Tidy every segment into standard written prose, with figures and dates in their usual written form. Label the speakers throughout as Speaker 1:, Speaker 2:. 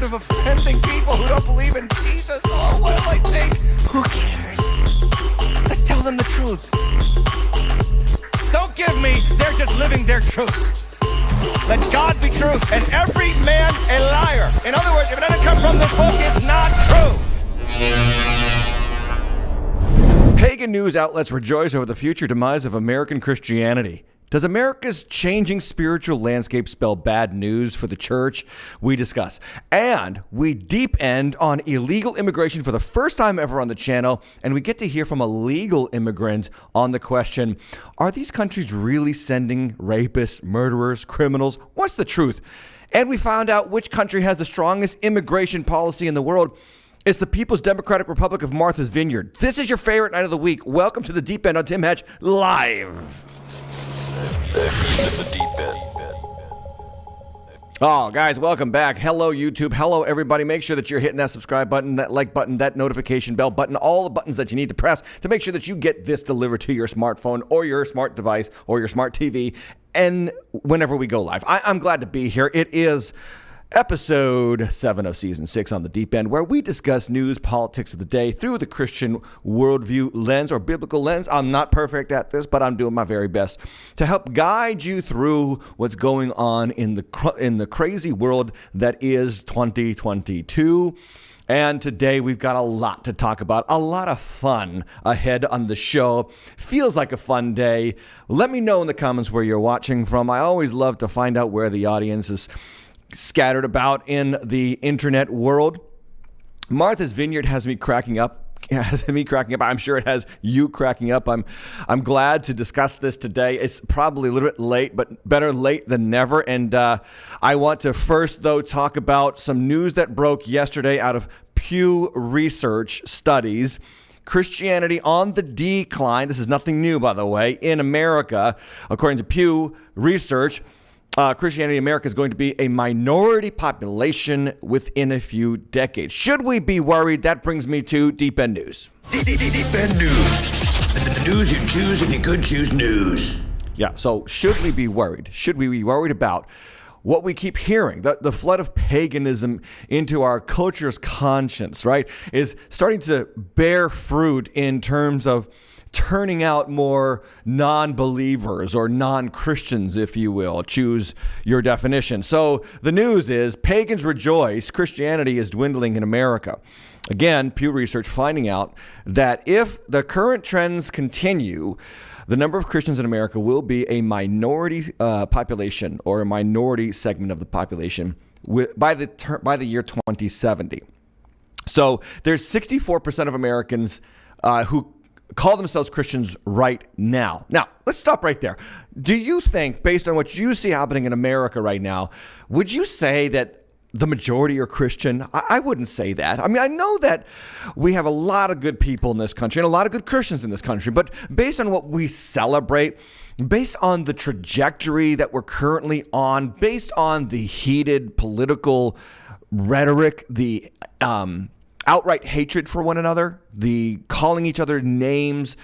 Speaker 1: tired of offending people who don't believe in Jesus. Oh, what will I think? Who cares? Let's tell them the truth. Don't give me, they're just living their truth. Let God be truth and every man a liar. In other words, if it doesn't come from this book, it's not true. Pagan news outlets rejoice over the future demise of American Christianity. Does America's changing spiritual landscape spell bad news for the church? We discuss. And we deep end on illegal immigration for the first time ever on the channel. And we get to hear from a legal immigrant on the question, are these countries really sending rapists, murderers, criminals? What's the truth? And we found out which country has the strongest immigration policy in the world. It's the People's Democratic Republic of Martha's Vineyard. This is your favorite night of the week. Welcome to the Deep End on Tim Hatch Live. The deep end. Oh, guys, welcome back. Hello, YouTube. Hello, everybody. Make sure that you're hitting that subscribe button, that like button, that notification bell button, all the buttons that you need to press to make sure that you get this delivered to your smartphone or your smart device or your smart TV and whenever we go live. I'm glad to be here. It is Episode 7 of Season 6 on the Deep End, where we discuss news, politics of the day through the Christian worldview lens or biblical lens. I'm not perfect at this, but I'm doing my very best to help guide you through what's going on in the crazy world that is 2022. And today we've got a lot to talk about, a lot of fun ahead on the show. Feels like a fun day. Let me know in the comments where you're watching from. I always love to find out where the audience is scattered about in the internet world. Martha's Vineyard has me cracking up. I'm sure it has you cracking up. I'm glad to discuss this today. It's probably a little bit late, but better late than never. And I want to first, though, talk about some news that broke yesterday out of Pew Research studies. Christianity on the decline. This is nothing new, by the way, in America. According to Pew Research, Christianity in America is going to be a minority population within a few decades. Should we be worried? That brings me to Deep End News.
Speaker 2: Deep End News. The news you choose if you could choose news.
Speaker 1: Yeah, so should we be worried? Should we be worried about what we keep hearing? The flood of paganism into our culture's conscience, right, is starting to bear fruit in terms of turning out more non-believers or non-Christians, if you will. Choose your definition. So the news is pagans rejoice, Christianity is dwindling in America. Again, Pew Research finding out that if the current trends continue, the number of Christians in America will be a minority population or a minority segment of the population by the year 2070. So there's 64% of Americans who call themselves Christians right now. Now, let's stop right there. Do you think, based on what you see happening in America right now, would you say that the majority are Christian? I wouldn't say that. I mean, I know that we have a lot of good people in this country and a lot of good Christians in this country, but based on what we celebrate, based on the trajectory that we're currently on, based on the heated political rhetoric, the outright hatred for one another, the calling each other names,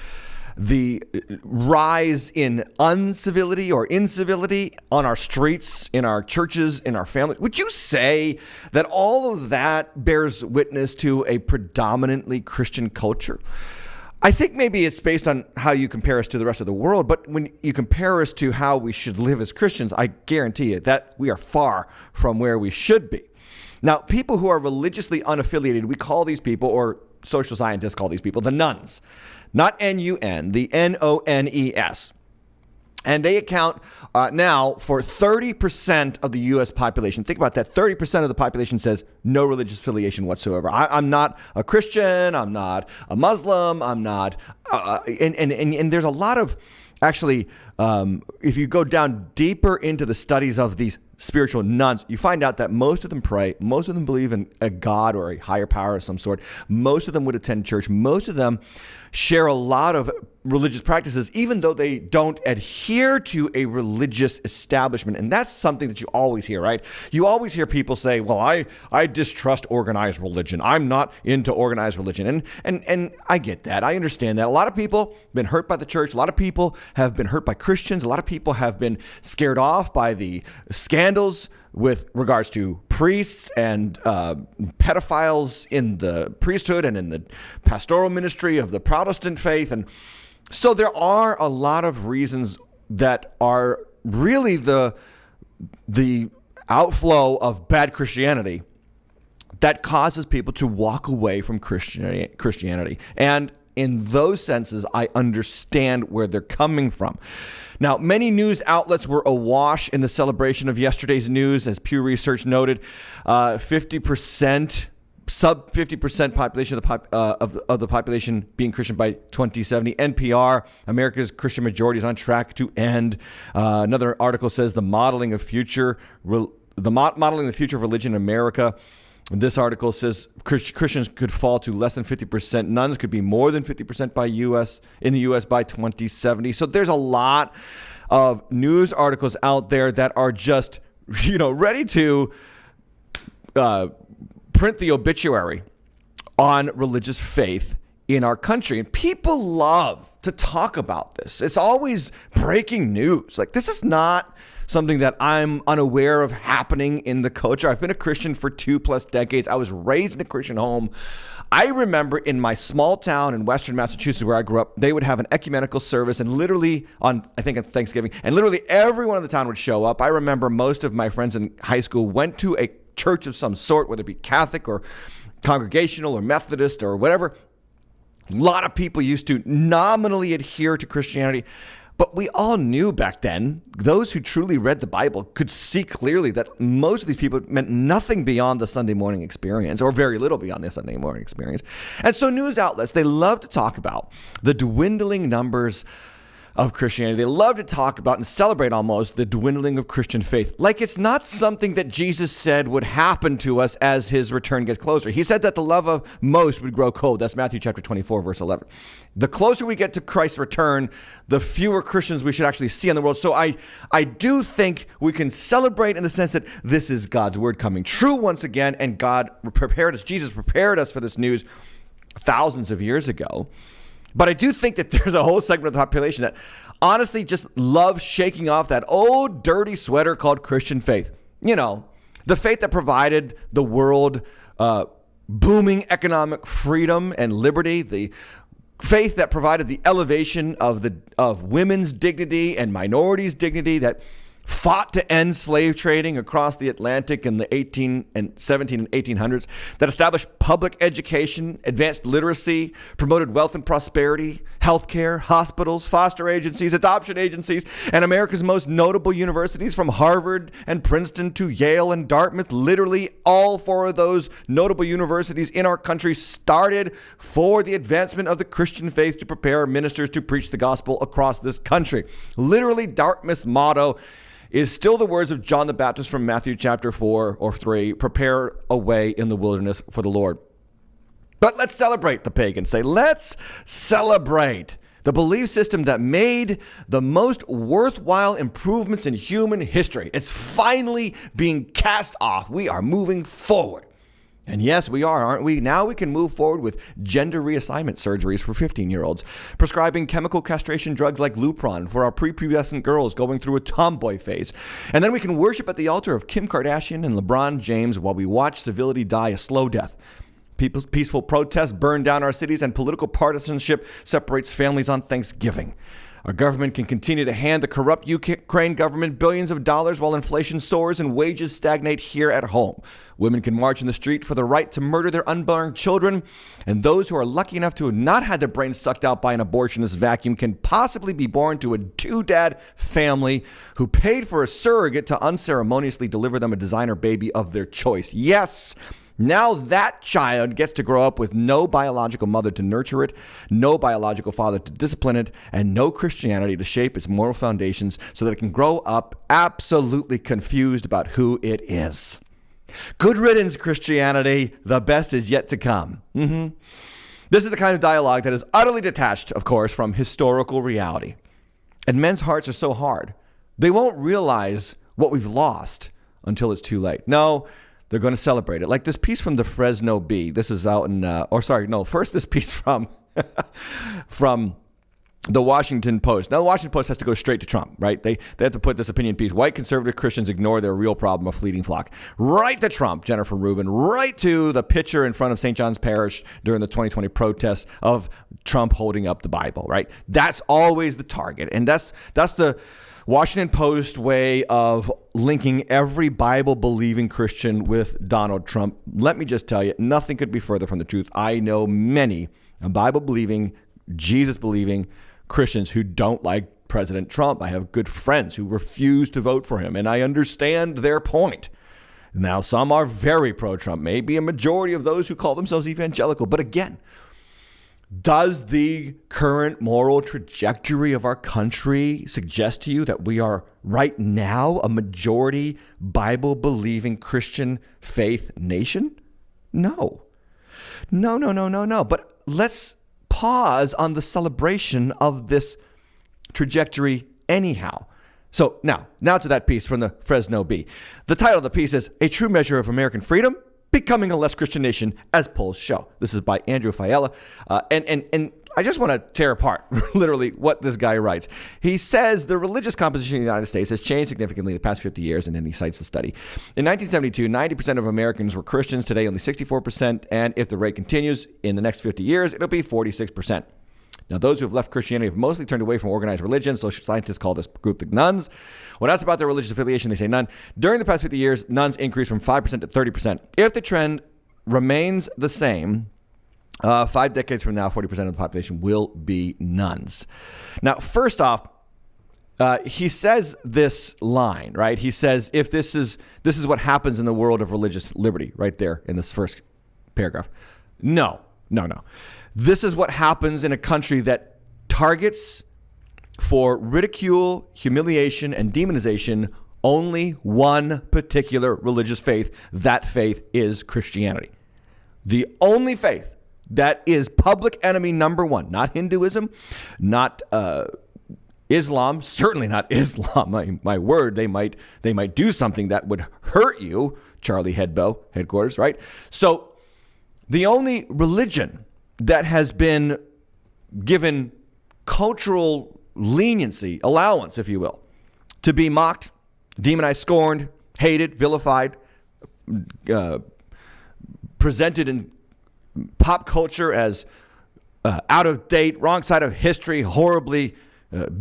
Speaker 1: the rise in uncivility or incivility on our streets, in our churches, in our families. Would you say that all of that bears witness to a predominantly Christian culture? I think maybe it's based on how you compare us to the rest of the world, but when you compare us to how we should live as Christians, I guarantee you that we are far from where we should be. Now, people who are religiously unaffiliated, we call these people, or social scientists call these people, the nuns. Not N-U-N, the N-O-N-E-S. And they account now for 30% of the U.S. population. Think about that. 30% of the population says no religious affiliation whatsoever. I'm not a Christian. I'm not a Muslim. I'm not. And there's a lot of, actually, if you go down deeper into the studies of these spiritual nuns, you find out that most of them pray, most of them believe in a God or a higher power of some sort, most of them would attend church, most of them share a lot of religious practices, even though they don't adhere to a religious establishment. And that's something that you always hear, right? You always hear people say, well, I distrust organized religion. I'm not into organized religion. And I get that. I understand that. A lot of people have been hurt by the church. A lot of people have been hurt by Christians. A lot of people have been scared off by the scandals with regards to priests and pedophiles in the priesthood and in the pastoral ministry of the Protestant faith. And so there are a lot of reasons that are really the outflow of bad Christianity that causes people to walk away from Christianity. And in those senses, I understand where they're coming from. Now, many news outlets were awash in the celebration of yesterday's news, as Pew Research noted. 50%, sub 50% population of the population being Christian by 2070. NPR, America's Christian majority is on track to end. Another article says the modeling the future of religion in America. This article says Christians could fall to less than 50%. Nuns could be more than 50% in the U.S. by 2070. So there's a lot of news articles out there that are just, ready to print the obituary on religious faith in our country. And people love to talk about this. It's always breaking news. Like, this is not something that I'm unaware of happening in the culture. I've been a Christian for 2+ decades. I was raised in a Christian home. I remember in my small town in Western Massachusetts where I grew up, they would have an ecumenical service and literally on Thanksgiving, and literally everyone in the town would show up. I remember most of my friends in high school went to a church of some sort, whether it be Catholic or Congregational or Methodist or whatever. A lot of people used to nominally adhere to Christianity. But we all knew back then, those who truly read the Bible could see clearly that most of these people meant nothing beyond the Sunday morning experience, or very little beyond the Sunday morning experience. And so news outlets, they love to talk about the dwindling numbers of Christianity. They love to talk about and celebrate almost the dwindling of Christian faith. Like it's not something that Jesus said would happen to us as his return gets closer. He said that the love of most would grow cold. That's Matthew chapter 24, verse 11. The closer we get to Christ's return, the fewer Christians we should actually see in the world. So I do think we can celebrate in the sense that this is God's word coming true once again, and God prepared us, Jesus prepared us for this news thousands of years ago. But I do think that there's a whole segment of the population that honestly just loves shaking off that old dirty sweater called Christian faith. The faith that provided the world booming economic freedom and liberty, the faith that provided the elevation of women's dignity and minorities' dignity, that fought to end slave trading across the Atlantic in the 17 and 1800s, that established public education, advanced literacy, promoted wealth and prosperity, healthcare, hospitals, foster agencies, adoption agencies, and America's most notable universities from Harvard and Princeton to Yale and Dartmouth. Literally all four of those notable universities in our country started for the advancement of the Christian faith to prepare ministers to preach the gospel across this country. Literally, Dartmouth's motto is still the words of John the Baptist from Matthew chapter 4 or 3, prepare a way in the wilderness for the Lord. But let's celebrate, the pagans say. Let's celebrate the belief system that made the most worthwhile improvements in human history. It's finally being cast off. We are moving forward. And yes, we are, aren't we? Now we can move forward with gender reassignment surgeries for 15-year-olds, prescribing chemical castration drugs like Lupron for our prepubescent girls going through a tomboy phase. And then we can worship at the altar of Kim Kardashian and LeBron James while we watch civility die a slow death. Peaceful protests burn down our cities, and political partisanship separates families on Thanksgiving. Our government can continue to hand the corrupt Ukraine government billions of dollars while inflation soars and wages stagnate here at home. Women can march in the street for the right to murder their unborn children. And those who are lucky enough to have not had their brains sucked out by an abortionist vacuum can possibly be born to a two-dad family who paid for a surrogate to unceremoniously deliver them a designer baby of their choice. Yes, now that child gets to grow up with no biological mother to nurture it, no biological father to discipline it, and no Christianity to shape its moral foundations so that it can grow up absolutely confused about who it is. Good riddance, Christianity. The best is yet to come. This is the kind of dialogue that is utterly detached, of course, from historical reality. And men's hearts are so hard, they won't realize what we've lost until it's too late. No, they're going to celebrate it. Like this piece from the Fresno Bee. This is out in, first this piece from the Washington Post. Now, the Washington Post has to go straight to Trump, right? They have to put this opinion piece. White conservative Christians ignore their real problem of fleeting flock. Right to Trump, Jennifer Rubin. Right to the picture in front of St. John's Parish during the 2020 protests of Trump holding up the Bible, right? That's always the target. And that's the Washington Post way of linking every Bible-believing Christian with Donald Trump. Let me just tell you, nothing could be further from the truth. I know many Bible-believing, Jesus-believing Christians who don't like President Trump. I have good friends who refuse to vote for him, and I understand their point. Now, some are very pro-Trump, maybe a majority of those who call themselves evangelical. But again, does the current moral trajectory of our country suggest to you that we are right now a majority Bible-believing Christian faith nation? No. No. But let's pause on the celebration of this trajectory anyhow. So now to that piece from the Fresno Bee. The title of the piece is A True Measure of American Freedom, Becoming a Less Christian Nation as Polls Show. This is by Andrew Fiala. And I just want to tear apart literally what this guy writes. He says the religious composition of the United States has changed significantly in the past 50 years, and then he cites the study. In 1972, 90% of Americans were Christians. Today, only 64%. And if the rate continues in the next 50 years, it'll be 46%. Now, those who have left Christianity have mostly turned away from organized religion. Social scientists call this group the nuns. When asked about their religious affiliation, they say none. During the past 50 years, nuns increased from 5% to 30%. If the trend remains the same, 5 decades from now, 40% of the population will be nuns. Now, first off, he says this line, right? He says, if this is what happens in the world of religious liberty, right there in this first paragraph. No. This is what happens in a country that targets for ridicule, humiliation, and demonization only one particular religious faith. That faith is Christianity. The only faith that is public enemy number one, not Hinduism, not Islam, certainly not Islam. My word, they might do something that would hurt you. Charlie Hebdo headquarters, right? So the only religion that has been given cultural leniency, allowance, if you will, to be mocked, demonized, scorned, hated, vilified, presented in pop culture as out of date, wrong side of history, horribly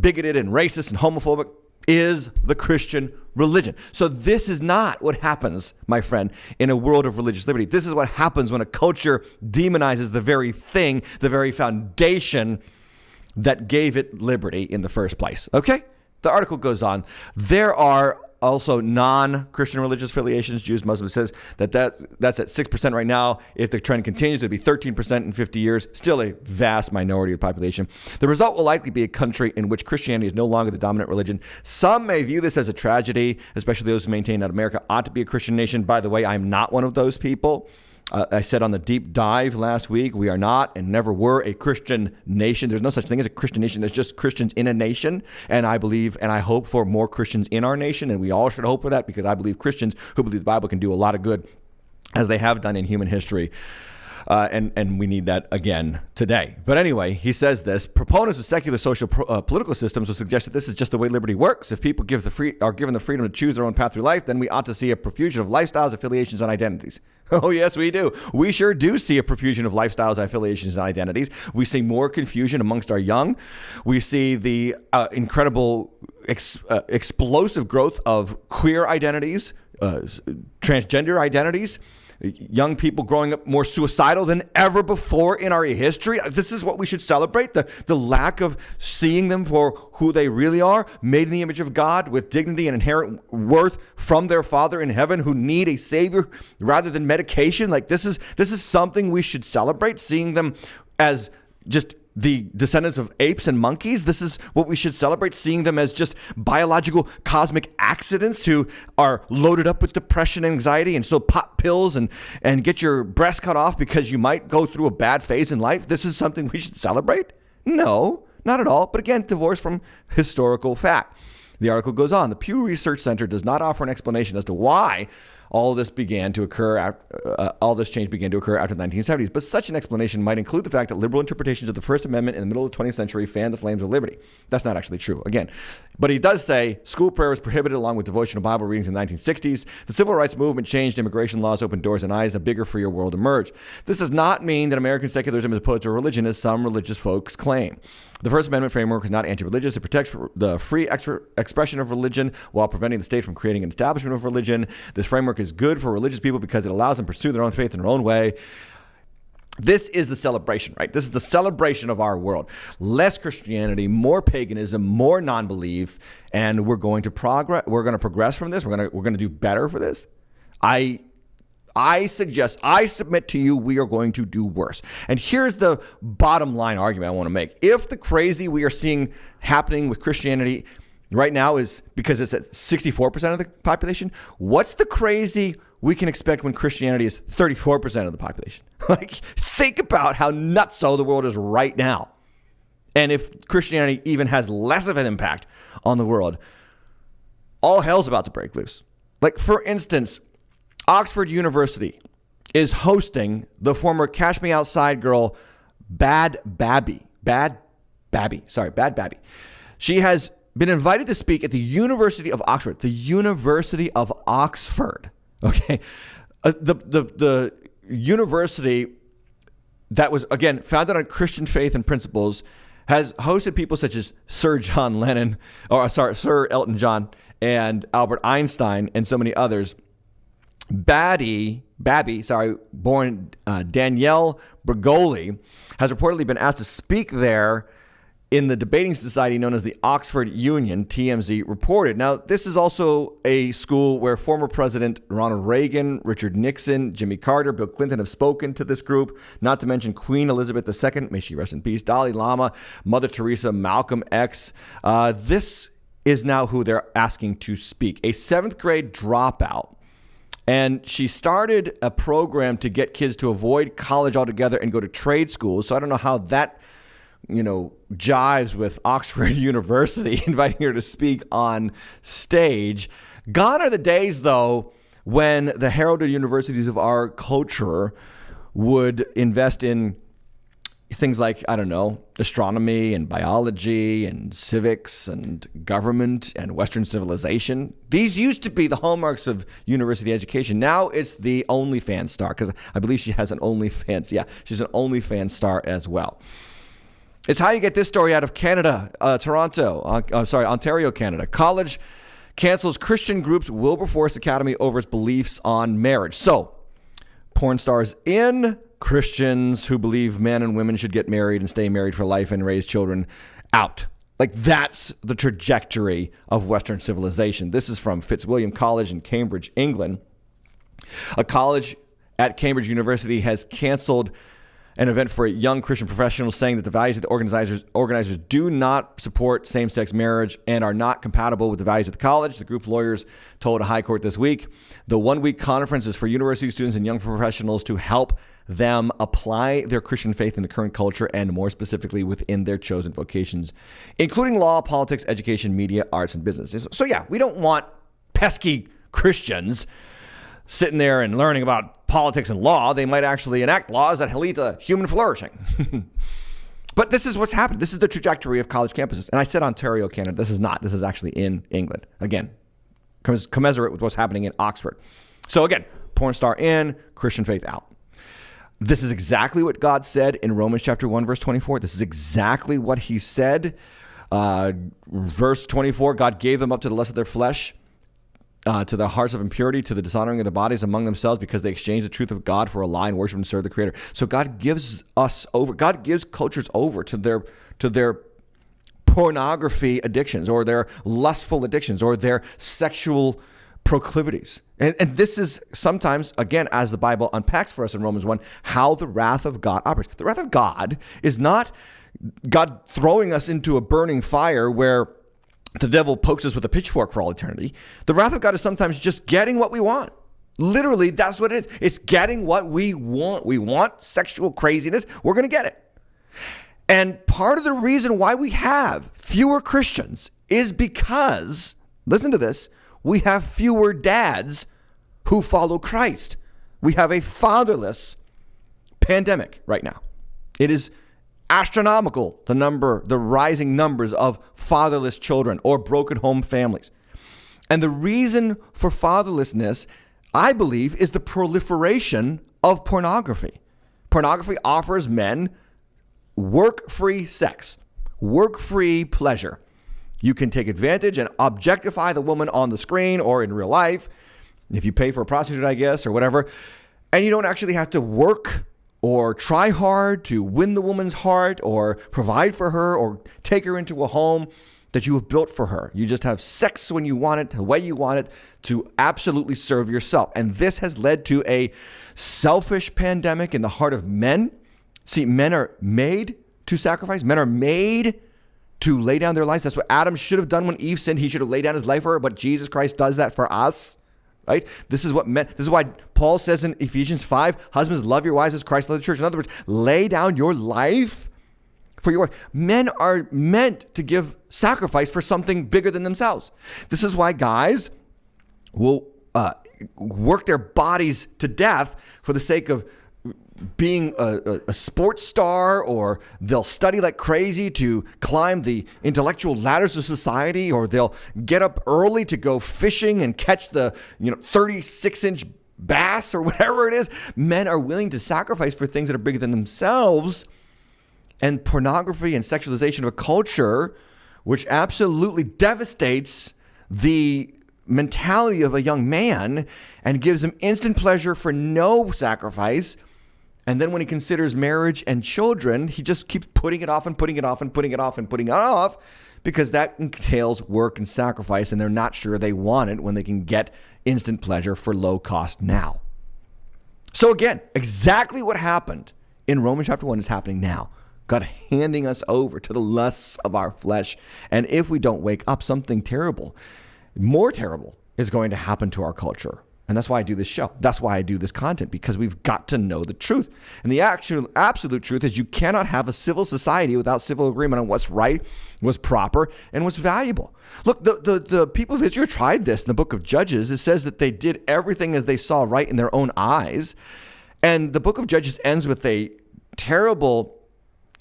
Speaker 1: bigoted and racist and homophobic, is the Christian religion. So this is not what happens, my friend, in a world of religious liberty. This is what happens when a culture demonizes the very thing, the very foundation that gave it liberty in the first place. Okay? The article goes on. There are also non-Christian religious affiliations, Jews, Muslims. Says that's at 6% right now. If the trend continues, it'll be 13% in 50 years. Still a vast minority of the population. The result will likely be a country in which Christianity is no longer the dominant religion. Some may view this as a tragedy, especially those who maintain that America ought to be a Christian nation. By the way, I'm not one of those people. I said on the deep dive last week, we are not and never were a Christian nation. There's no such thing as a Christian nation. There's just Christians in a nation. And I believe and I hope for more Christians in our nation. And we all should hope for that, because I believe Christians who believe the Bible can do a lot of good, as they have done in human history. And we need that again today. But anyway, he says this. Proponents of secular social political systems will suggest that this is just the way liberty works. If people are given the freedom to choose their own path through life, then we ought to see a profusion of lifestyles, affiliations, and identities. Oh, yes, we do. We sure do see a profusion of lifestyles, affiliations, and identities. We see more confusion amongst our young. We see the incredible explosive growth of queer identities, transgender identities, young people growing up more suicidal than ever before in our history. This is what we should celebrate, the lack of seeing them for who they really are, made in the image of God with dignity and inherent worth from their Father in heaven, who need a Savior rather than medication. Like this is something we should celebrate, seeing them as just the descendants of apes and monkeys. This is what we should celebrate, seeing them as just biological cosmic accidents who are loaded up with depression and anxiety, and so pop pills and get your breast cut off because you might go through a bad phase in life. This is something we should celebrate? No, not at all. But again, divorced from historical fact. The article goes on. The Pew Research Center does not offer an explanation as to why all this change began to occur after the 1970s. But such an explanation might include the fact that liberal interpretations of the First Amendment in the middle of the 20th century fanned the flames of liberty. That's not actually true, again. But he does say school prayer was prohibited along with devotional Bible readings in the 1960s. The civil rights movement changed immigration laws, opened doors and eyes, a bigger, freer world emerged. This does not mean that American secularism is opposed to religion, as some religious folks claim. The First Amendment framework is not anti-religious. It protects the free expression of religion while preventing the state from creating an establishment of religion. This framework is good for religious people because it allows them to pursue their own faith in their own way. This is the celebration, right? This is the celebration of our world. Less Christianity, more paganism, more non-belief, and we're going to progress. We're going to progress from this. We're going to do better for this. I submit to you, we are going to do worse. And here's the bottom line argument I want to make. If the crazy we are seeing happening with Christianity right now is because it's at 64% of the population, what's the crazy we can expect when Christianity is 34% of the population? Like, think about how nutso the world is right now. And if Christianity even has less of an impact on the world, all hell's about to break loose. Like, for instance, Oxford University is hosting the former Cash Me Outside girl, Bad Babby. She has been invited to speak at the University of Oxford. The University of Oxford. Okay. The university that was, again, founded on Christian faith and principles has hosted people such as Sir Elton John and Albert Einstein and so many others. Babby, born Danielle Bergoli, has reportedly been asked to speak there in the debating society known as the Oxford Union, TMZ reported. Now, this is also a school where former President Ronald Reagan, Richard Nixon, Jimmy Carter, Bill Clinton have spoken to this group, not to mention Queen Elizabeth II, may she rest in peace, Dalai Lama, Mother Teresa, Malcolm X. This is now who they're asking to speak. A 7th grade dropout. And she started a program to get kids to avoid college altogether and go to trade schools. So I don't know how that, jives with Oxford University inviting her to speak on stage. Gone are the days, though, when the heralded universities of our culture would invest in things like, astronomy and biology and civics and government and Western civilization. These used to be the hallmarks of university education. Now it's the OnlyFans star, because I believe she has an OnlyFans. Yeah, she's an OnlyFans star as well. It's how you get this story out of Canada, Ontario, Canada. College cancels Christian group's Wilberforce Academy over its beliefs on marriage. So, porn stars in, Christians who believe men and women should get married and stay married for life and raise children out. Like, that's the trajectory of Western civilization. This is from Fitzwilliam College in Cambridge, England. A college at Cambridge University has canceled an event for young Christian professionals, saying that the values of the organizers do not support same-sex marriage and are not compatible with the values of the college. The group lawyers told a high court this week the one-week conference is for university students and young professionals to help them apply their Christian faith in the current culture and more specifically within their chosen vocations, including law, politics, education, media, arts, and business. So yeah, we don't want pesky Christians sitting there and learning about politics and law. They might actually enact laws that lead to human flourishing. But this is what's happened. This is the trajectory of college campuses. And I said Ontario, Canada. This is not. This is actually in England. Again, commensurate with what's happening in Oxford. So again, porn star in, Christian faith out. This is exactly what God said in Romans chapter 1, verse 24. This is exactly what he said. Verse 24, God gave them up to the lust of their flesh, to the hearts of impurity, to the dishonoring of their bodies among themselves, because they exchanged the truth of God for a lie and worship and serve the Creator. So God gives cultures over to their pornography addictions, or their lustful addictions, or their sexual proclivities. And this is sometimes, again, as the Bible unpacks for us in Romans 1, how the wrath of God operates. The wrath of God is not God throwing us into a burning fire where the devil pokes us with a pitchfork for all eternity. The wrath of God is sometimes just getting what we want. Literally, that's what it is. It's getting what we want. We want sexual craziness. We're going to get it. And part of the reason why we have fewer Christians is because, listen to this, we have fewer dads who follow Christ. We have a fatherless pandemic right now. It is astronomical, the rising numbers of fatherless children or broken home families. And the reason for fatherlessness, I believe, is the proliferation of pornography. Pornography offers men work-free sex, work-free pleasure. You can take advantage and objectify the woman on the screen or in real life, if you pay for a prostitute, I guess, or whatever, and you don't actually have to work or try hard to win the woman's heart or provide for her or take her into a home that you have built for her. You just have sex when you want it, the way you want it, to absolutely serve yourself. And this has led to a selfish pandemic in the heart of men. See, men are made to sacrifice. Men are made to lay down their lives. That's what Adam should have done when Eve sinned. He should have laid down his life for her, but Jesus Christ does that for us. Right? This is why Paul says in Ephesians 5, husbands, love your wives as Christ loved the church. In other words, lay down your life for your wife. Men are meant to give sacrifice for something bigger than themselves. This is why guys will work their bodies to death for the sake of being a sports star, or they'll study like crazy to climb the intellectual ladders of society, or they'll get up early to go fishing and catch the 36-inch bass or whatever it is. Men are willing to sacrifice for things that are bigger than themselves. And pornography and sexualization of a culture, which absolutely devastates the mentality of a young man and gives him instant pleasure for no sacrifice. And then when he considers marriage and children, he just keeps putting it off and putting it off and putting it off and putting it off, because that entails work and sacrifice, and they're not sure they want it when they can get instant pleasure for low cost now. So again, exactly what happened in Romans chapter 1 is happening now. God handing us over to the lusts of our flesh. And if we don't wake up, something terrible, more terrible, is going to happen to our culture. And that's why I do this show. That's why I do this content, because we've got to know the truth. And the absolute truth is you cannot have a civil society without civil agreement on what's right, what's proper, and what's valuable. Look, the people of Israel tried this in the book of Judges. It says that they did everything as they saw right in their own eyes. And the book of Judges ends with a terrible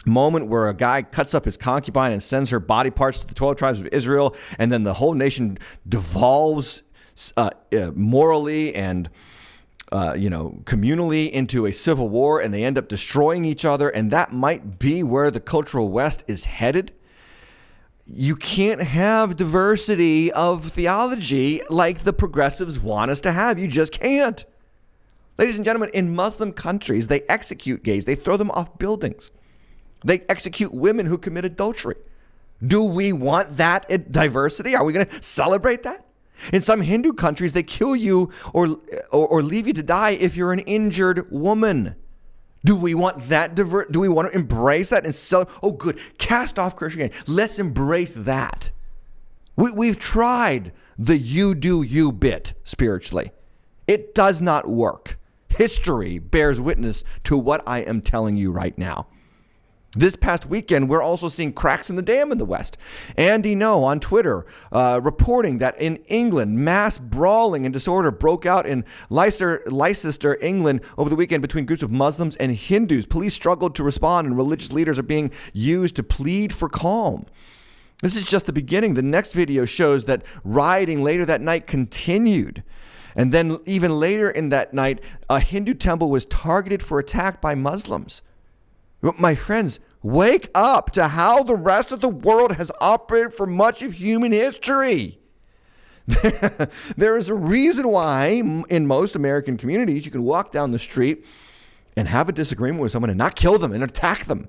Speaker 1: moment where a guy cuts up his concubine and sends her body parts to the 12 tribes of Israel. And then the whole nation devolves morally and communally into a civil war, and they end up destroying each other. And that might be where the cultural West is headed. You can't have diversity of theology like the progressives want us to have. You just can't. Ladies and gentlemen, in Muslim countries, they execute gays. They throw them off buildings. They execute women who commit adultery. Do we want that diversity? Are we going to celebrate that? In some Hindu countries, they kill you or leave you to die if you're an injured woman. Do we want that do we want to embrace that and oh good, cast off Christianity. Let's embrace that. We've tried the you do you bit spiritually. It does not work. History bears witness to what I am telling you right now. This past weekend, we're also seeing cracks in the dam in the West. Andy No on Twitter reporting that in England, mass brawling and disorder broke out in Leicester, England over the weekend between groups of Muslims and Hindus. Police struggled to respond, and religious leaders are being used to plead for calm. This is just the beginning. The next video shows that rioting later that night continued. And then even later in that night, a Hindu temple was targeted for attack by Muslims. My friends, wake up to how the rest of the world has operated for much of human history. There is a reason why in most American communities you can walk down the street and have a disagreement with someone and not kill them and attack them.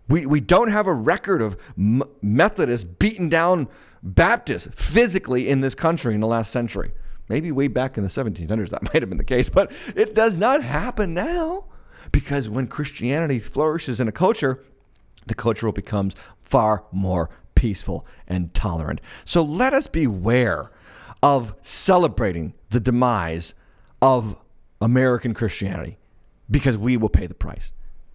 Speaker 1: We don't have a record of Methodists beating down Baptists physically in this country in the last century. Maybe way back in the 1700s that might have been the case, but it does not happen now. Because when Christianity flourishes in a culture, the culture becomes far more peaceful and tolerant. So let us beware of celebrating the demise of American Christianity, because we will pay the price.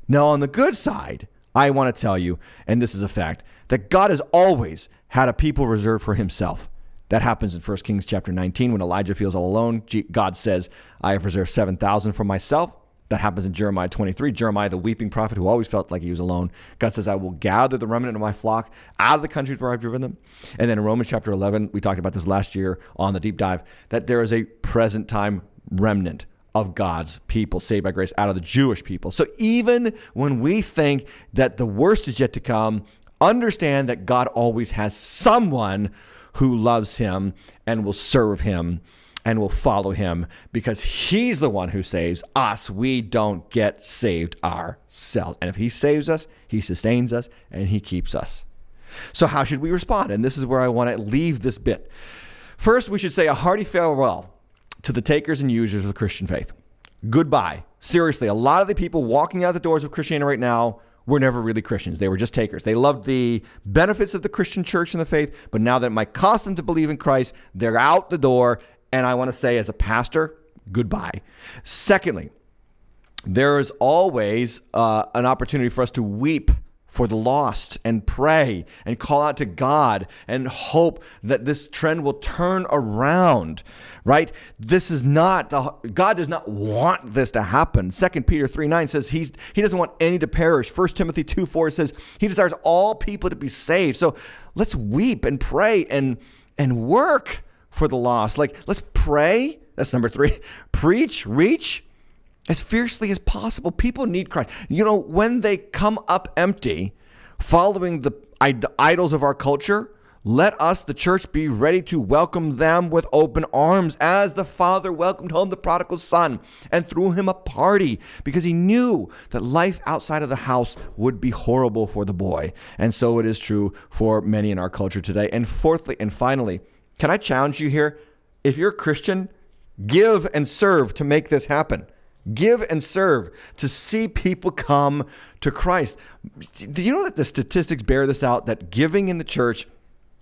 Speaker 1: Now, on the good side, I want to tell you, and this is a fact, that God has always had a people reserved for himself. That happens in 1 Kings chapter 19 when Elijah feels all alone. God says, I have reserved 7,000 for myself. That happens in Jeremiah 23. Jeremiah, the weeping prophet who always felt like he was alone. God says, I will gather the remnant of my flock out of the countries where I've driven them. And then in Romans chapter 11, we talked about this last year on the deep dive, that there is a present time remnant of God's people saved by grace out of the Jewish people. So even when we think that the worst is yet to come, understand that God always has someone who loves him and will serve him and will follow him because he's the one who saves us. We don't get saved ourselves. And if he saves us, he sustains us and he keeps us. So how should we respond? And this is where I want to leave this bit. First, we should say a hearty farewell to the takers and users of the Christian faith. Goodbye. Seriously, a lot of the people walking out the doors of Christianity right now were never really Christians. They were just takers. They loved the benefits of the Christian church and the faith, but now that it might cost them to believe in Christ, they're out the door. And I want to say as a pastor, goodbye. Secondly, there is always an opportunity for us to weep for the lost and pray and call out to God and hope that this trend will turn around, right? This is not, God does not want this to happen. 2 Peter 3:9 says he doesn't want any to perish. 1 Timothy 2:4 says he desires all people to be saved. So let's weep and pray and work for the lost. Like, let's pray. That's number 3. Preach, reach as fiercely as possible. People need Christ. You know, when they come up empty, following the idols of our culture, let us, the church, be ready to welcome them with open arms as the Father welcomed home the prodigal son and threw him a party because he knew that life outside of the house would be horrible for the boy. And so it is true for many in our culture today. And fourthly and finally, can I challenge you here? If you're a Christian, give and serve to make this happen. Give and serve to see people come to Christ. Do you know that the statistics bear this out, that giving in the church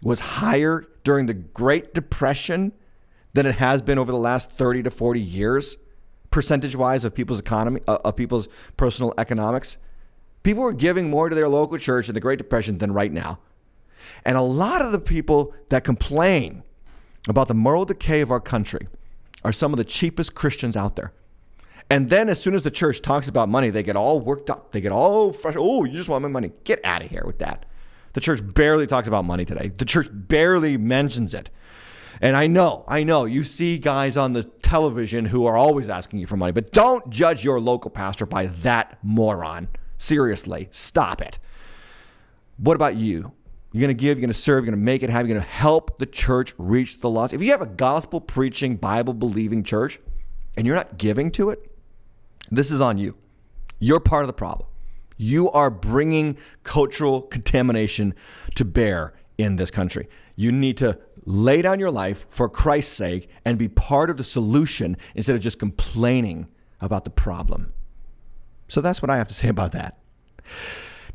Speaker 1: was higher during the Great Depression than it has been over the last 30 to 40 years, percentage-wise of people's economy, of people's personal economics? People were giving more to their local church in the Great Depression than right now. And a lot of the people that complain about the moral decay of our country are some of the cheapest Christians out there. And then as soon as the church talks about money, they get all worked up. They get all fresh. Oh, you just want my money. Get out of here with that. The church barely talks about money today. The church barely mentions it. And I know, you see guys on the television who are always asking you for money, but don't judge your local pastor by that moron. Seriously, stop it. What about you? You're going to give, you're going to serve, you're going to make it happen, you're going to help the church reach the lost. If you have a gospel preaching, Bible believing church and you're not giving to it, this is on you. You're part of the problem. You are bringing cultural contamination to bear in this country. You need to lay down your life for Christ's sake and be part of the solution instead of just complaining about the problem. So that's what I have to say about that.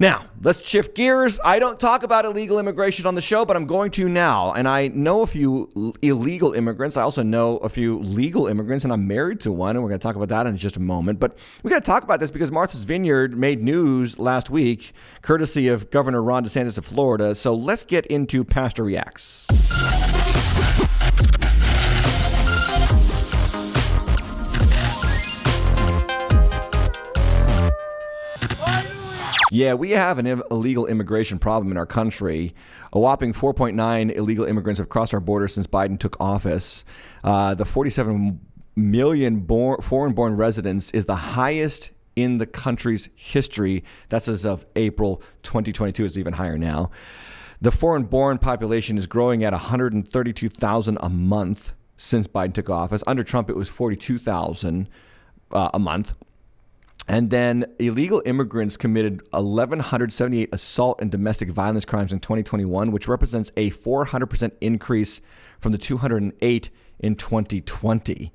Speaker 1: Now, let's shift gears. I don't talk about illegal immigration on the show, but I'm going to now. And I know a few illegal immigrants. I also know a few legal immigrants, and I'm married to one, and we're going to talk about that in just a moment. But we're going to talk about this because Martha's Vineyard made news last week, courtesy of Governor Ron DeSantis of Florida. So let's get into Pastor Reacts. Yeah, we have an illegal immigration problem in our country. A whopping 4.9 illegal immigrants have crossed our border since Biden took office. The 47 million foreign-born residents is the highest in the country's history. That's as of April 2022. It's even higher now. The foreign-born population is growing at 132,000 a month since Biden took office. Under Trump, it was 42,000 a month. And then illegal immigrants committed 1,178 assault and domestic violence crimes in 2021, which represents a 400% increase from the 208 in 2020.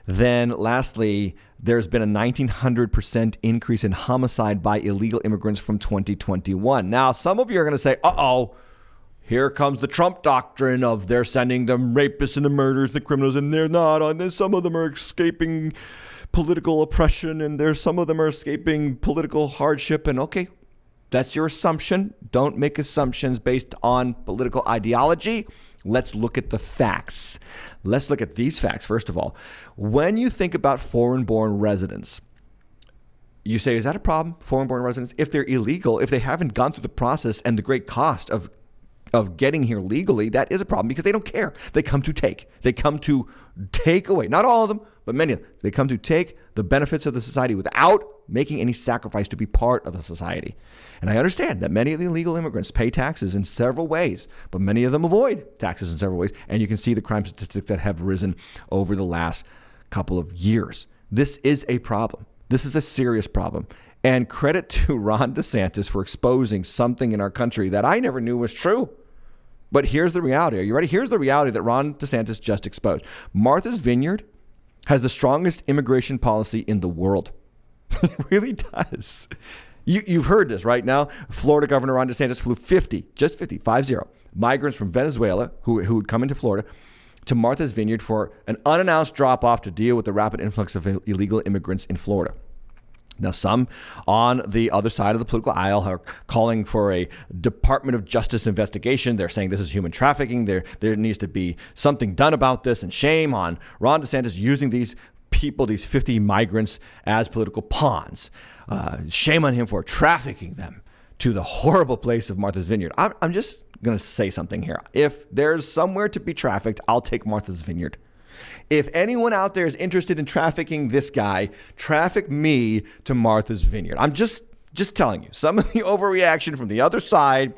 Speaker 1: Then lastly, there's been a 1,900% increase in homicide by illegal immigrants from 2021. Now, some of you are going to say, uh-oh, here comes the Trump doctrine of they're sending the rapists and the murderers, the criminals, and they're not. And then some of them are escaping political oppression, and there's some of them are escaping political hardship. And okay, that's your assumption. Don't make assumptions based on political ideology. let's look at the facts. Let's look at these facts, first of all. When you think about foreign-born residents, you say, is that a problem, foreign-born residents? If they're illegal, if they haven't gone through the process and the great cost of getting here legally, that is a problem because they don't care. They come to take. They come to take away. Not all of them, but many of them. They come to take the benefits of the society without making any sacrifice to be part of the society. And I understand that many of the illegal immigrants pay taxes in several ways, but many of them avoid taxes in several ways. And you can see the crime statistics that have risen over the last couple of years. This is a problem. This is a serious problem. And credit to Ron DeSantis for exposing something in our country that I never knew was true. But here's the reality. Are you ready? Here's the reality that Ron DeSantis just exposed. Martha's Vineyard has the strongest immigration policy in the world. It really does. You've heard this right now. Florida Governor Ron DeSantis flew 50 migrants from Venezuela who would come into Florida to Martha's Vineyard for an unannounced drop-off to deal with the rapid influx of illegal immigrants in Florida. Now, some on the other side of the political aisle are calling for a Department of Justice investigation. They're saying this is human trafficking. There needs to be something done about this, and shame on Ron DeSantis using these people, these 50 migrants, as political pawns. Shame on him for trafficking them to the horrible place of Martha's Vineyard. I'm just going to say something here. If there's somewhere to be trafficked, I'll take Martha's Vineyard. If anyone out there is interested in trafficking this guy, traffic me to Martha's Vineyard. I'm just telling you, some of the overreaction from the other side,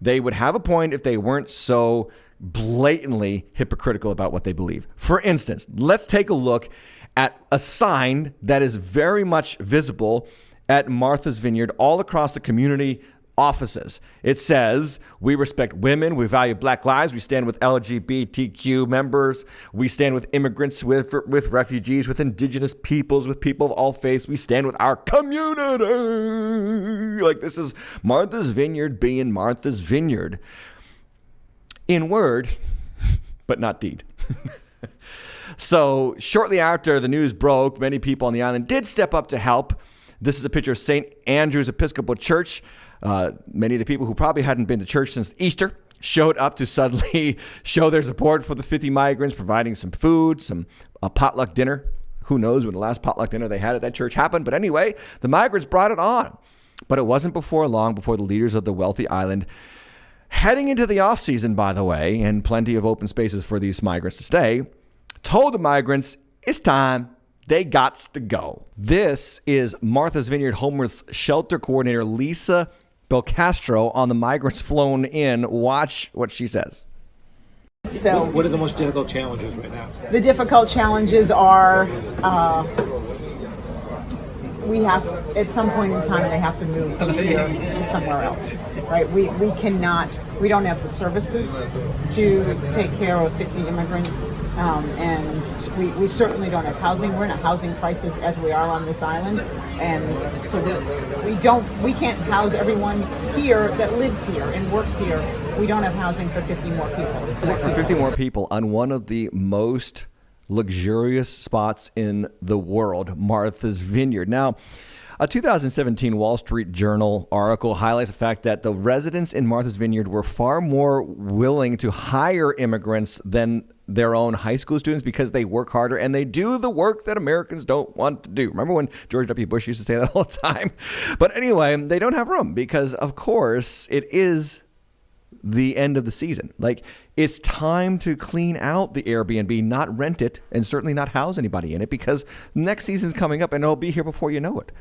Speaker 1: they would have a point if they weren't so blatantly hypocritical about what they believe. For instance, let's take a look at a sign that is very much visible at Martha's Vineyard all across the community offices. It says, we respect women, we value Black lives, we stand with LGBTQ members, we stand with immigrants, with refugees, with indigenous peoples, with people of all faiths, we stand with our community. Like, this is Martha's Vineyard being Martha's Vineyard. In word, but not deed. So shortly after the news broke, many people on the island did step up to help. This is a picture of St. Andrew's Episcopal Church. Many of the people who probably hadn't been to church since Easter showed up to suddenly show their support for the 50 migrants, providing some food, a potluck dinner. Who knows when the last potluck dinner they had at that church happened. But anyway, the migrants brought it on. But it wasn't long before the leaders of the wealthy island, heading into the off season, by the way, and plenty of open spaces for these migrants to stay, told the migrants, it's time. They gots to go. This is Martha's Vineyard Homeless Shelter Coordinator Lisa Belcastro on the migrants flown in. Watch what she says.
Speaker 3: So,
Speaker 4: what are the most difficult challenges right now?
Speaker 3: The difficult challenges are we have, at some point in time, they have to move from here to somewhere else, right? We don't have the services to take care of 50 immigrants, and we certainly don't have housing. We're in a housing crisis as we are on this island, and so we can't house everyone here that lives here and works here. We don't have housing for 50 more people.
Speaker 1: For 50 more people on one of the most luxurious spots in the world, Martha's Vineyard. Now, a 2017 Wall Street Journal article highlights the fact that the residents in Martha's Vineyard were far more willing to hire immigrants than their own high school students because they work harder and they do the work that Americans don't want to do. Remember when George W. Bush used to say that all the time? But anyway, they don't have room because, of course, it is the end of the season. Like, it's time to clean out the Airbnb, not rent it, and certainly not house anybody in it, because next season's coming up and it'll be here before you know it.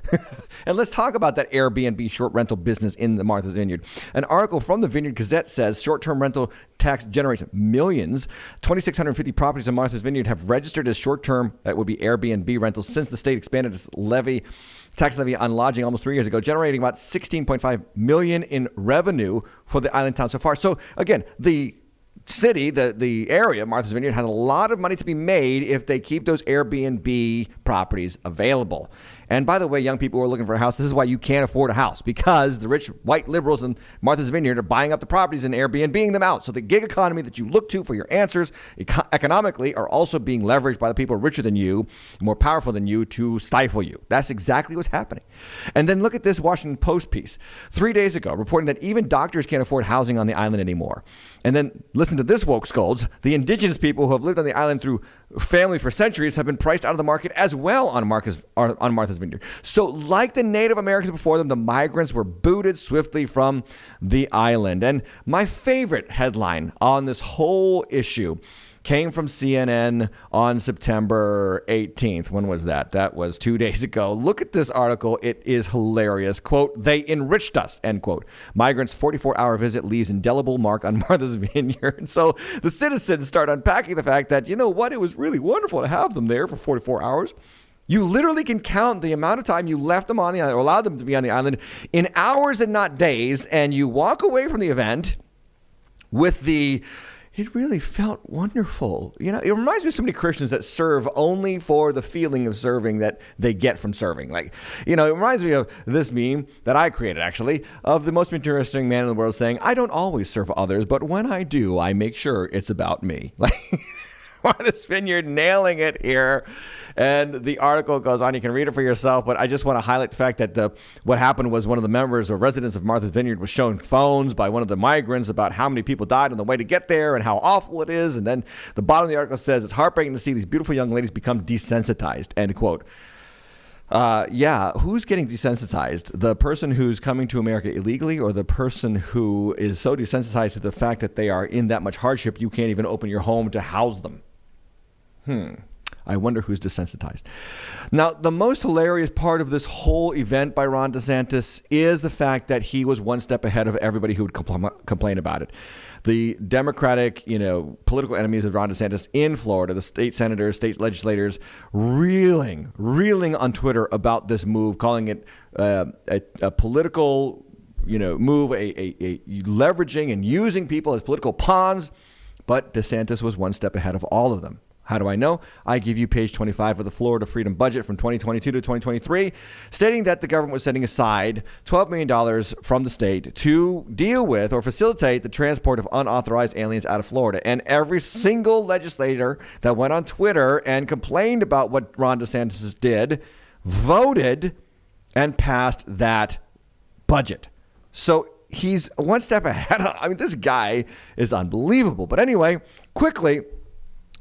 Speaker 1: And let's talk about that Airbnb short rental business in the Martha's Vineyard. An article from the Vineyard Gazette says short-term rental tax generates millions. 2,650 properties in Martha's Vineyard have registered as short-term, that would be Airbnb rentals, since the state expanded its tax levy on lodging almost 3 years ago, generating about $16.5 million in revenue for the island town so far. So again, the city, the area, Martha's Vineyard, has a lot of money to be made if they keep those Airbnb properties available. And by the way, young people who are looking for a house, this is why you can't afford a house, because the rich white liberals in Martha's Vineyard are buying up the properties and Airbnb-ing them out. So the gig economy that you look to for your answers economically are also being leveraged by the people richer than you, more powerful than you, to stifle you. That's exactly what's happening. And then look at this Washington Post piece 3 days ago reporting that even doctors can't afford housing on the island anymore. And then listen to this, woke scolds. The indigenous people who have lived on the island through family for centuries have been priced out of the market as well on Martha's Vineyard. So like the Native Americans before them, the migrants were booted swiftly from the island. And my favorite headline on this whole issue came from CNN on September 18th. When was that? That was 2 days ago. Look at this article. It is hilarious. Quote, "They enriched us," end quote. "Migrants' 44-hour visit leaves indelible mark on Martha's Vineyard." So the citizens start unpacking the fact that, you know what, it was really wonderful to have them there for 44 hours. You literally can count the amount of time you left them on the island, or allowed them to be on the island, in hours and not days, and you walk away from the event with the, "It really felt wonderful." You know, it reminds me of so many Christians that serve only for the feeling of serving that they get from serving. Like, you know, it reminds me of this meme that I created, actually, of the most interesting man in the world saying, "I don't always serve others, but when I do, I make sure it's about me." Like, Martha's Vineyard nailing it here. And the article goes on. You can read it for yourself, but I just want to highlight the fact that what happened was one of the members or residents of Martha's Vineyard was shown phones by one of the migrants about how many people died on the way to get there and how awful it is. And then the bottom of the article says, "It's heartbreaking to see these beautiful young ladies become desensitized," end quote. Yeah, who's getting desensitized? The person who's coming to America illegally, or the person who is so desensitized to the fact that they are in that much hardship you can't even open your home to house them? I wonder who's desensitized. Now, the most hilarious part of this whole event by Ron DeSantis is the fact that he was one step ahead of everybody who would complain about it. The Democratic, political enemies of Ron DeSantis in Florida, the state senators, state legislators, reeling on Twitter about this move, calling it a political, move, a leveraging and using people as political pawns. But DeSantis was one step ahead of all of them. How do I know? I give you page 25 of the Florida Freedom Budget from 2022 to 2023, stating that the government was setting aside $12 million from the state to deal with or facilitate the transport of unauthorized aliens out of Florida. And every single legislator that went on Twitter and complained about what Ron DeSantis did voted and passed that budget. So he's one step ahead. I mean, this guy is unbelievable. But anyway, quickly,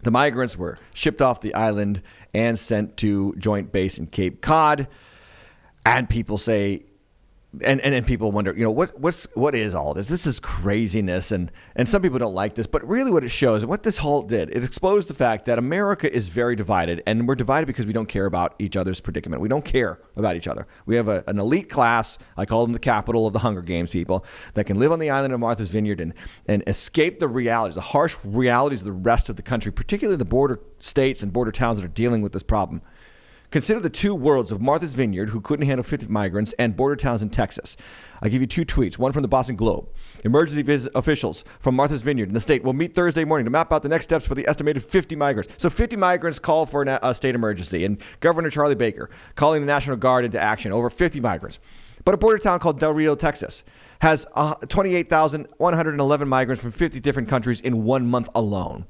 Speaker 1: the migrants were shipped off the island and sent to Joint Base in Cape Cod. And people say, and people wonder, what is all this? This is craziness. And some people don't like this. But really what it shows, what this halt did, it exposed the fact that America is very divided. And we're divided because we don't care about each other's predicament. We don't care about each other. We have an elite class, I call them the capital of the Hunger Games people, that can live on the island of Martha's Vineyard and escape the realities, the harsh realities of the rest of the country, particularly the border states and border towns that are dealing with this problem. Consider the two worlds of Martha's Vineyard, who couldn't handle 50 migrants, and border towns in Texas. I give you two tweets, one from the Boston Globe. Emergency officials from Martha's Vineyard in the state will meet Thursday morning to map out the next steps for the estimated 50 migrants. So 50 migrants call for a state emergency, and Governor Charlie Baker calling the National Guard into action over 50 migrants. But a border town called Del Rio, Texas, has 28,111 migrants from 50 different countries in 1 month alone.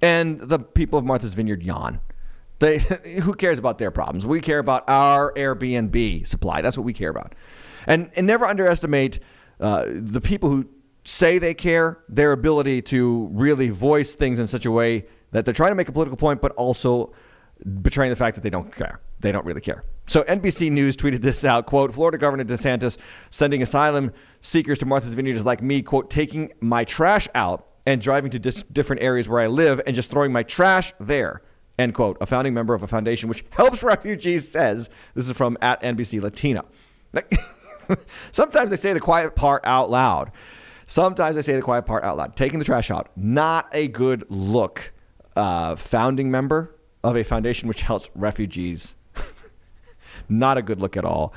Speaker 1: And the people of Martha's Vineyard yawn. Who cares about their problems? We care about our Airbnb supply. That's what we care about. And never underestimate the people who say they care, their ability to really voice things in such a way that they're trying to make a political point, but also betraying the fact that they don't care. They don't really care. So NBC News tweeted this out, quote, "Florida Governor DeSantis sending asylum seekers to Martha's Vineyard is like me, quote, taking my trash out and driving to different areas where I live and just throwing my trash there." End quote. A founding member of a foundation which helps refugees says, this is from @NBC Latina. Sometimes they say the quiet part out loud. Taking the trash out. Not a good look. Founding member of a foundation which helps refugees. Not a good look at all.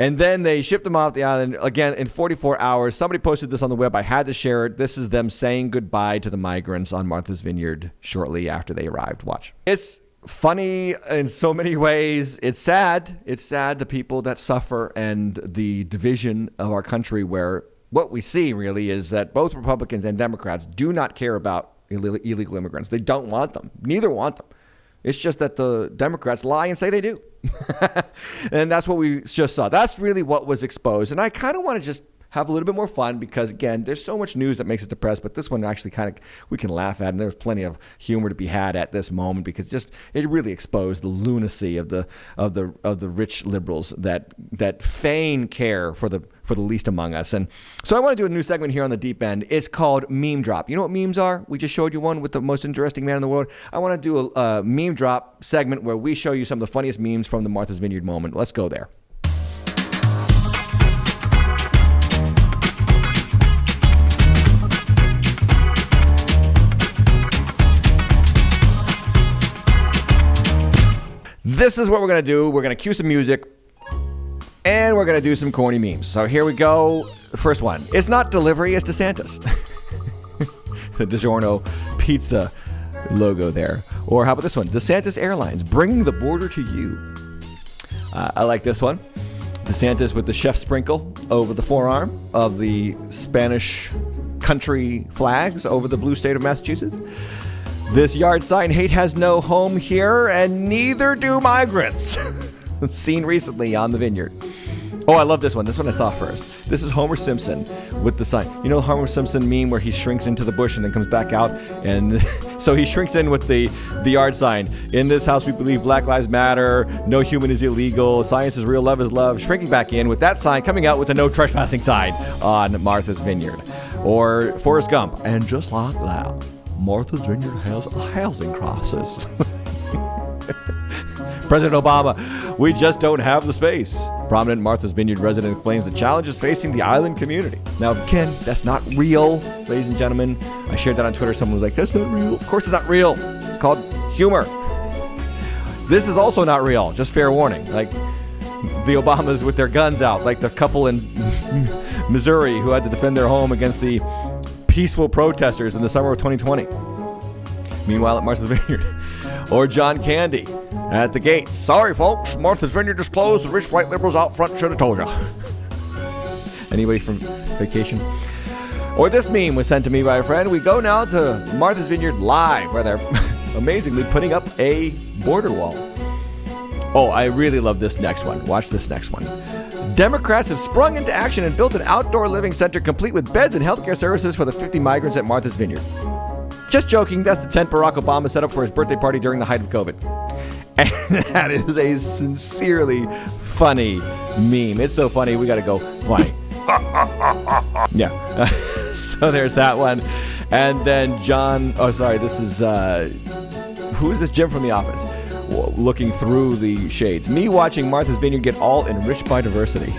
Speaker 1: And then they shipped them off the island again in 44 hours. Somebody posted this on the web. I had to share it. This is them saying goodbye to the migrants on Martha's Vineyard shortly after they arrived. Watch. It's funny in so many ways. It's sad. It's sad, the people that suffer and the division of our country, where what we see really is that both Republicans and Democrats do not care about illegal immigrants. They don't want them. Neither want them. It's just that the Democrats lie and say they do. And that's what we just saw. That's really what was exposed. And I kind of want to just have a little bit more fun because, again, there's so much news that makes us depressed, but this one actually kind of we can laugh at, and there's plenty of humor to be had at this moment because it really exposed the lunacy of the rich liberals that feign care for the least among us. And so I want to do a new segment here on the Deep End. It's called Meme Drop. You know what memes are? We just showed you one with the most interesting man in the world. I want to do a Meme Drop segment where we show you some of the funniest memes from the Martha's Vineyard moment. Let's go there. This is what we're going to do. We're going to cue some music, and we're going to do some corny memes. So here we go. The first one. It's not delivery, it's DeSantis. The DiGiorno pizza logo there. Or how about this one? DeSantis Airlines, bring the border to you. I like this one. DeSantis with the chef sprinkle over the forearm of the Spanish country flags over the blue state of Massachusetts. This yard sign, hate has no home here, and neither do migrants. Seen recently on the Vineyard. Oh, I love this one. This one I saw first. This is Homer Simpson with the sign. You know the Homer Simpson meme where he shrinks into the bush and then comes back out? And so he shrinks in with the yard sign. In this house we believe Black Lives Matter, no human is illegal, science is real, love is love. Shrinking back in with that sign, coming out with a no trespassing sign on Martha's Vineyard. Or Forrest Gump. And just like that, Martha's Vineyard has a housing crisis. President Obama, we just don't have the space. Prominent Martha's Vineyard resident explains the challenges facing the island community. Now, Ken, that's not real, ladies and gentlemen. I shared that on Twitter. Someone was like, that's not real. Of course it's not real. It's called humor. This is also not real. Just fair warning. Like the Obamas with their guns out, like the couple in Missouri who had to defend their home against the peaceful protesters in the summer of 2020. Meanwhile, at Martha's Vineyard. Or John Candy at the gates. Sorry, folks. Martha's Vineyard just closed. The rich white liberals out front should have told you. Anybody from vacation? Or this meme was sent to me by a friend. We go now to Martha's Vineyard live, where they're amazingly putting up a border wall. Oh, I really love this next one. Watch this next one. Democrats have sprung into action and built an outdoor living center complete with beds and healthcare services for the 50 migrants at Martha's Vineyard. Just joking, that's the tent Barack Obama set up for his birthday party during the height of COVID. And that is a sincerely funny meme. It's so funny, we gotta go funny. Yeah. So there's that one. And then this is, who is this? Jim from The Office. Looking through the shades. Me watching Martha's Vineyard get all enriched by diversity.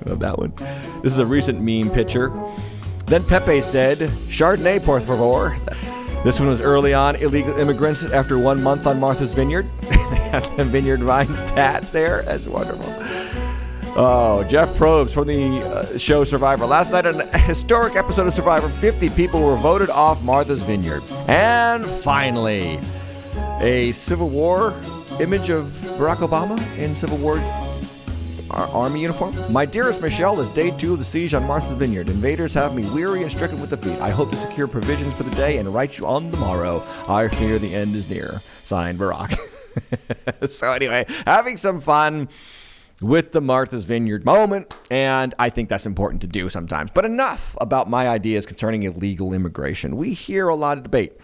Speaker 1: Love that one. This is a recent meme picture. Then Pepe said, Chardonnay, por favor. This one was early on. Illegal immigrants after 1 month on Martha's Vineyard. They had the Vineyard Vines tat there. That's wonderful. Oh, Jeff Probst from the show Survivor. Last night on a historic episode of Survivor, 50 people were voted off Martha's Vineyard. And finally, a Civil War image of Barack Obama in Civil War army uniform. My dearest Michelle, is day 2 of the siege on Martha's Vineyard. Invaders have me weary and stricken with defeat. I hope to secure provisions for the day and write you on the morrow. I fear the end is near. Signed, Barack. So anyway, having some fun with the Martha's Vineyard moment, and I think that's important to do sometimes. But enough about my ideas concerning illegal immigration. We hear a lot of debate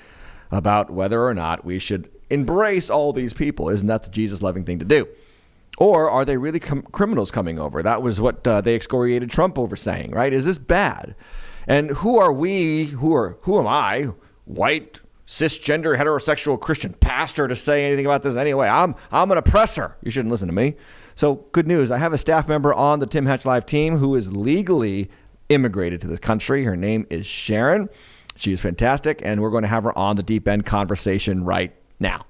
Speaker 1: about whether or not we should embrace all these people. Isn't that the Jesus-loving thing to do? Or are they really criminals coming over? That was what they excoriated Trump over saying, right? Is this bad? And who are we, who am I, white, cisgender, heterosexual Christian pastor, to say anything about this anyway? I'm an oppressor. You shouldn't listen to me. So good news. I have a staff member on the Tim Hatch Live team who is legally immigrated to this country. Her name is Sharon. She is fantastic, and we're going to have her on the Deep End conversation right now.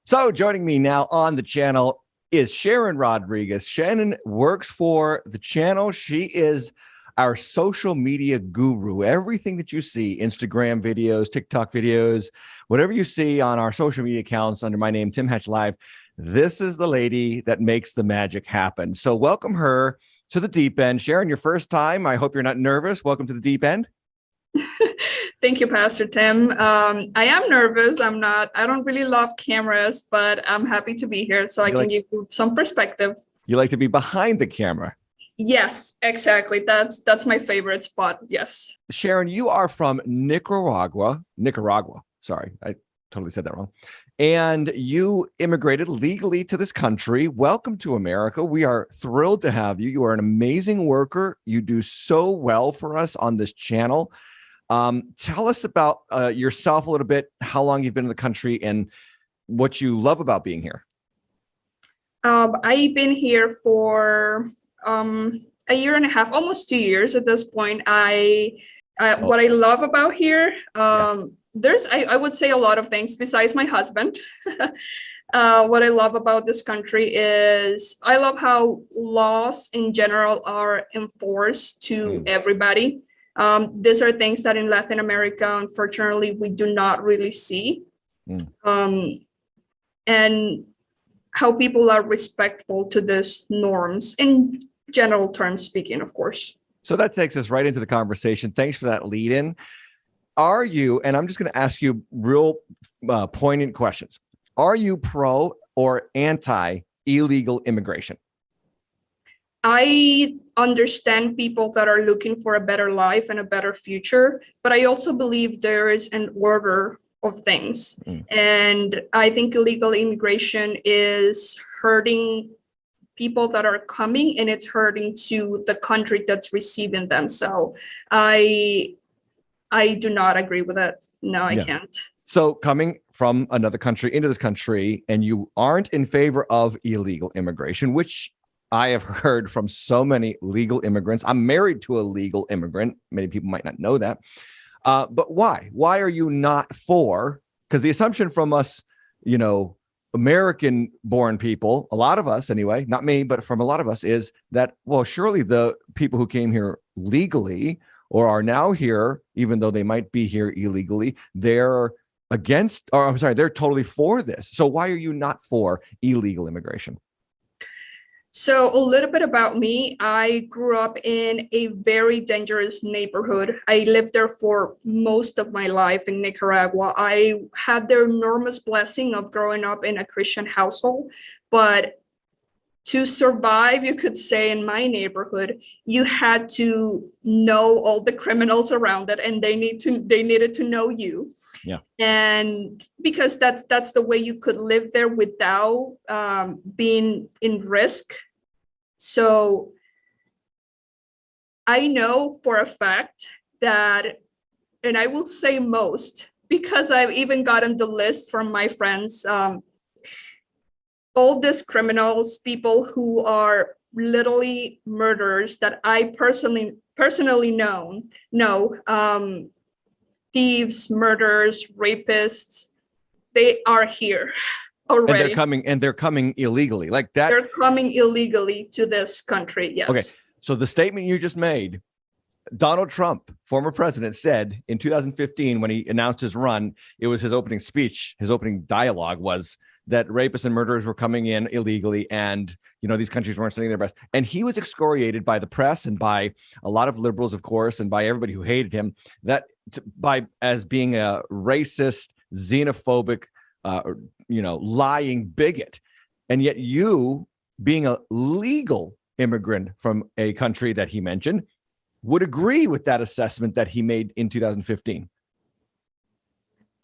Speaker 1: So joining me now on the channel is Sharon Rodriguez. Shannon works for the channel. She is our social media guru. Everything that you see, Instagram videos, TikTok videos, whatever you see on our social media accounts under my name, Tim Hatch Live, this is the lady that makes the magic happen. So welcome her to the deep end. Sharon, your first time. I hope you're not nervous. Welcome to the deep end.
Speaker 5: Thank you, Pastor Tim. I am nervous. I don't really love cameras, but I'm happy to be here so I can give you some perspective.
Speaker 1: You like to be behind the camera.
Speaker 5: Yes, exactly. That's my favorite spot. Yes.
Speaker 1: Sharon, you are from Nicaragua. Sorry, I totally said that wrong. And you immigrated legally to this country. Welcome to America. We are thrilled to have you. You are an amazing worker. You do so well for us on this channel. Tell us about yourself a little bit, how long you've been in the country and what you love about being here.
Speaker 5: I've been here for a year and a half, almost 2 years at this point. What I love about here, there's, I would say a lot of things besides my husband. What I love about this country is I love how laws in general are enforced to everybody. These are things that in Latin America, unfortunately, we do not really see. And how people are respectful to these norms in general terms speaking, of course.
Speaker 1: So that takes us right into the conversation. Thanks for that lead in. Are you, and I'm just going to ask you real poignant questions. Are you pro or anti illegal immigration?
Speaker 5: I understand people that are looking for a better life and a better future, but I also believe there is an order of things. And I think illegal immigration is hurting people that are coming, and it's hurting to the country that's receiving them. So I do not agree with it. No, I can't.
Speaker 1: So coming from another country into this country, and you aren't in favor of illegal immigration, which I have heard from so many legal immigrants. I'm married to a legal immigrant. Many people might not know that. But why? Why are you not for? Because the assumption from us, you know, American-born people, a lot of us anyway, not me, but from a lot of us, is that, well, surely the people who came here legally or are now here, even though they might be here illegally, they're against, or I'm sorry, they're totally for this. So why are you not for illegal immigration?
Speaker 5: So a little bit about me. I grew up in a very dangerous neighborhood. I lived there for most of my life in Nicaragua. I had the enormous blessing of growing up in a Christian household, but to survive, you could say, in my neighborhood, you had to know all the criminals around it, and they needed to know you. Yeah. And because that's the way you could live there without being in risk. So I know for a fact that, and I will say most, because I've even gotten the list from my friends, all these criminals, people who are literally murderers that I personally know, thieves, murderers, rapists, they are here already.
Speaker 1: And they're coming illegally like that.
Speaker 5: They're coming illegally to this country. Yes.
Speaker 1: Okay. So the statement you just made, Donald Trump, former president, said in 2015 when he announced his run, it was his opening speech, his opening dialogue was that rapists and murderers were coming in illegally, and you know these countries weren't sending their best. And he was excoriated by the press and by a lot of liberals, of course, and by everybody who hated him, as being a racist, xenophobic, lying bigot. And yet you, being a legal immigrant from a country that he mentioned, would agree with that assessment that he made in 2015.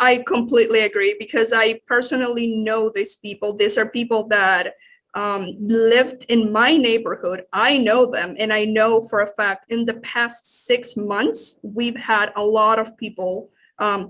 Speaker 5: I completely agree, because I personally know these people. These are people that lived in my neighborhood. I know them, and I know for a fact in the past 6 months, we've had a lot of people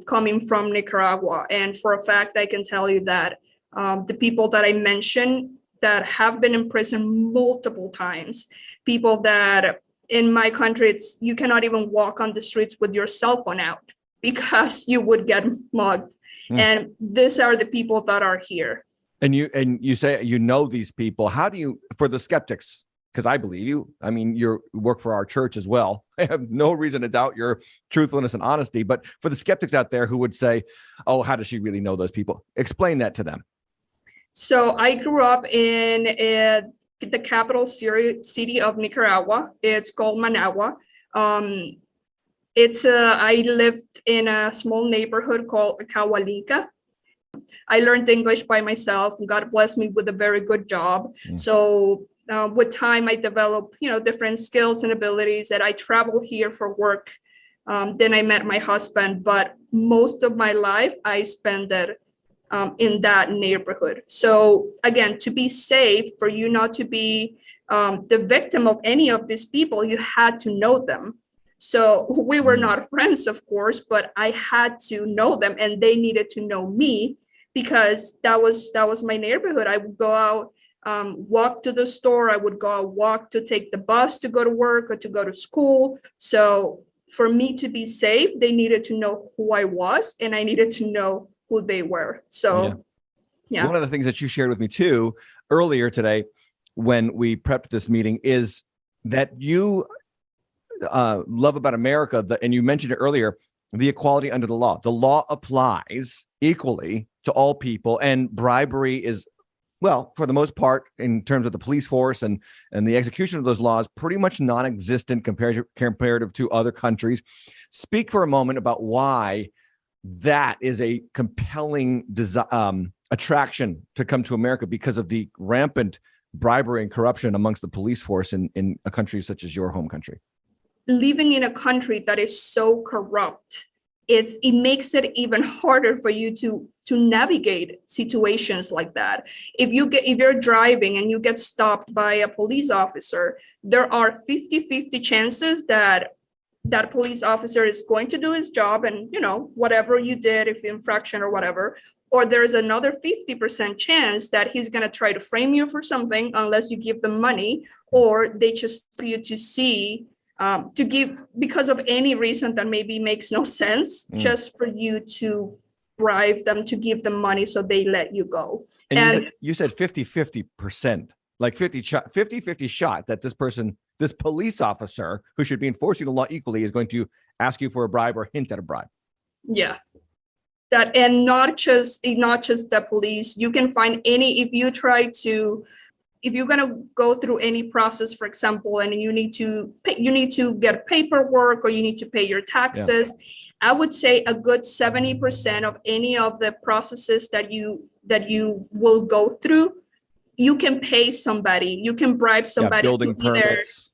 Speaker 5: coming from Nicaragua. And for a fact, I can tell you that the people that I mentioned that have been in prison multiple times, people that in my country, you cannot even walk on the streets with your cell phone out because you would get mugged. And these are the people that are here.
Speaker 1: And you say you know these people. How do you, for the skeptics, because I believe you, I mean, you work for our church as well. I have no reason to doubt your truthfulness and honesty. But for the skeptics out there who would say, oh, how does she really know those people? Explain that to them.
Speaker 5: So I grew up in the capital city of Nicaragua. It's called Managua. I lived in a small neighborhood called Cahualinca. I learned English by myself, and God blessed me with a very good job. So with time, I developed, different skills and abilities that I traveled here for work. Then I met my husband, but most of my life I spent it in that neighborhood. So again, to be safe, for you not to be the victim of any of these people, you had to know them. So we were not friends, of course, but I had to know them, and they needed to know me, because that was my neighborhood. I would go out, walk to the store. I would go out, walk to take the bus to go to work or to go to school. So for me to be safe, they needed to know who I was, and I needed to know who they were. So, yeah.
Speaker 1: One of the things that you shared with me too earlier today when we prepped this meeting is that you love about America, and you mentioned it earlier, the equality under the law. The law applies equally to all people, and bribery is, well, for the most part, in terms of the police force and the execution of those laws, pretty much non-existent comparative to other countries. Speak for a moment about why that is a compelling attraction to come to America, because of the rampant bribery and corruption amongst the police force in a country such as your home country.
Speaker 5: Living in a country that is so corrupt, it makes it even harder for you to navigate situations like that. If you're driving and you get stopped by a police officer, there are 50-50 chances that that police officer is going to do his job, and whatever you did, if infraction or whatever, or there's another 50% chance that he's going to try to frame you for something unless you give them money, or they just for you to see to give, because of any reason that maybe makes no sense, just for you to bribe them to give them money so they let you go.
Speaker 1: And you said 50-50%, like 50-50 shot that this police officer who should be enforcing the law equally is going to ask you for a bribe or hint at a bribe.
Speaker 5: Yeah. That, and not just the police. You can find if you're going to go through any process, for example, and you need to get paperwork, or you need to pay your taxes. Yeah. I would say a good 70% of any of the processes that you will go through, you can pay somebody, you can bribe somebody.
Speaker 1: Building permits.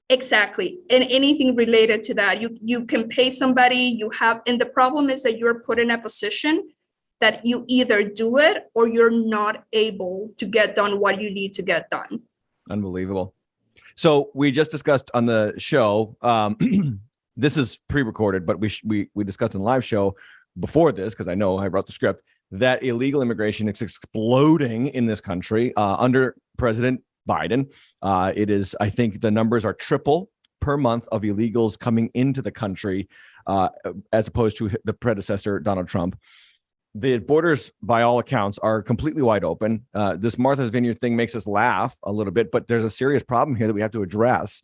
Speaker 5: Exactly. And anything related to that, you can pay somebody, and the problem is that you're put in a position that you either do it or you're not able to get done what you need to get done.
Speaker 1: Unbelievable. So we just discussed on the show, this is pre-recorded, but we discussed in the live show before this, because I know I wrote the script, that illegal immigration is exploding in this country under President Biden. It is, I think the numbers are triple per month of illegals coming into the country, as opposed to the predecessor, Donald Trump. The borders, by all accounts, are completely wide open. This Martha's Vineyard thing makes us laugh a little bit, but there's a serious problem here that we have to address.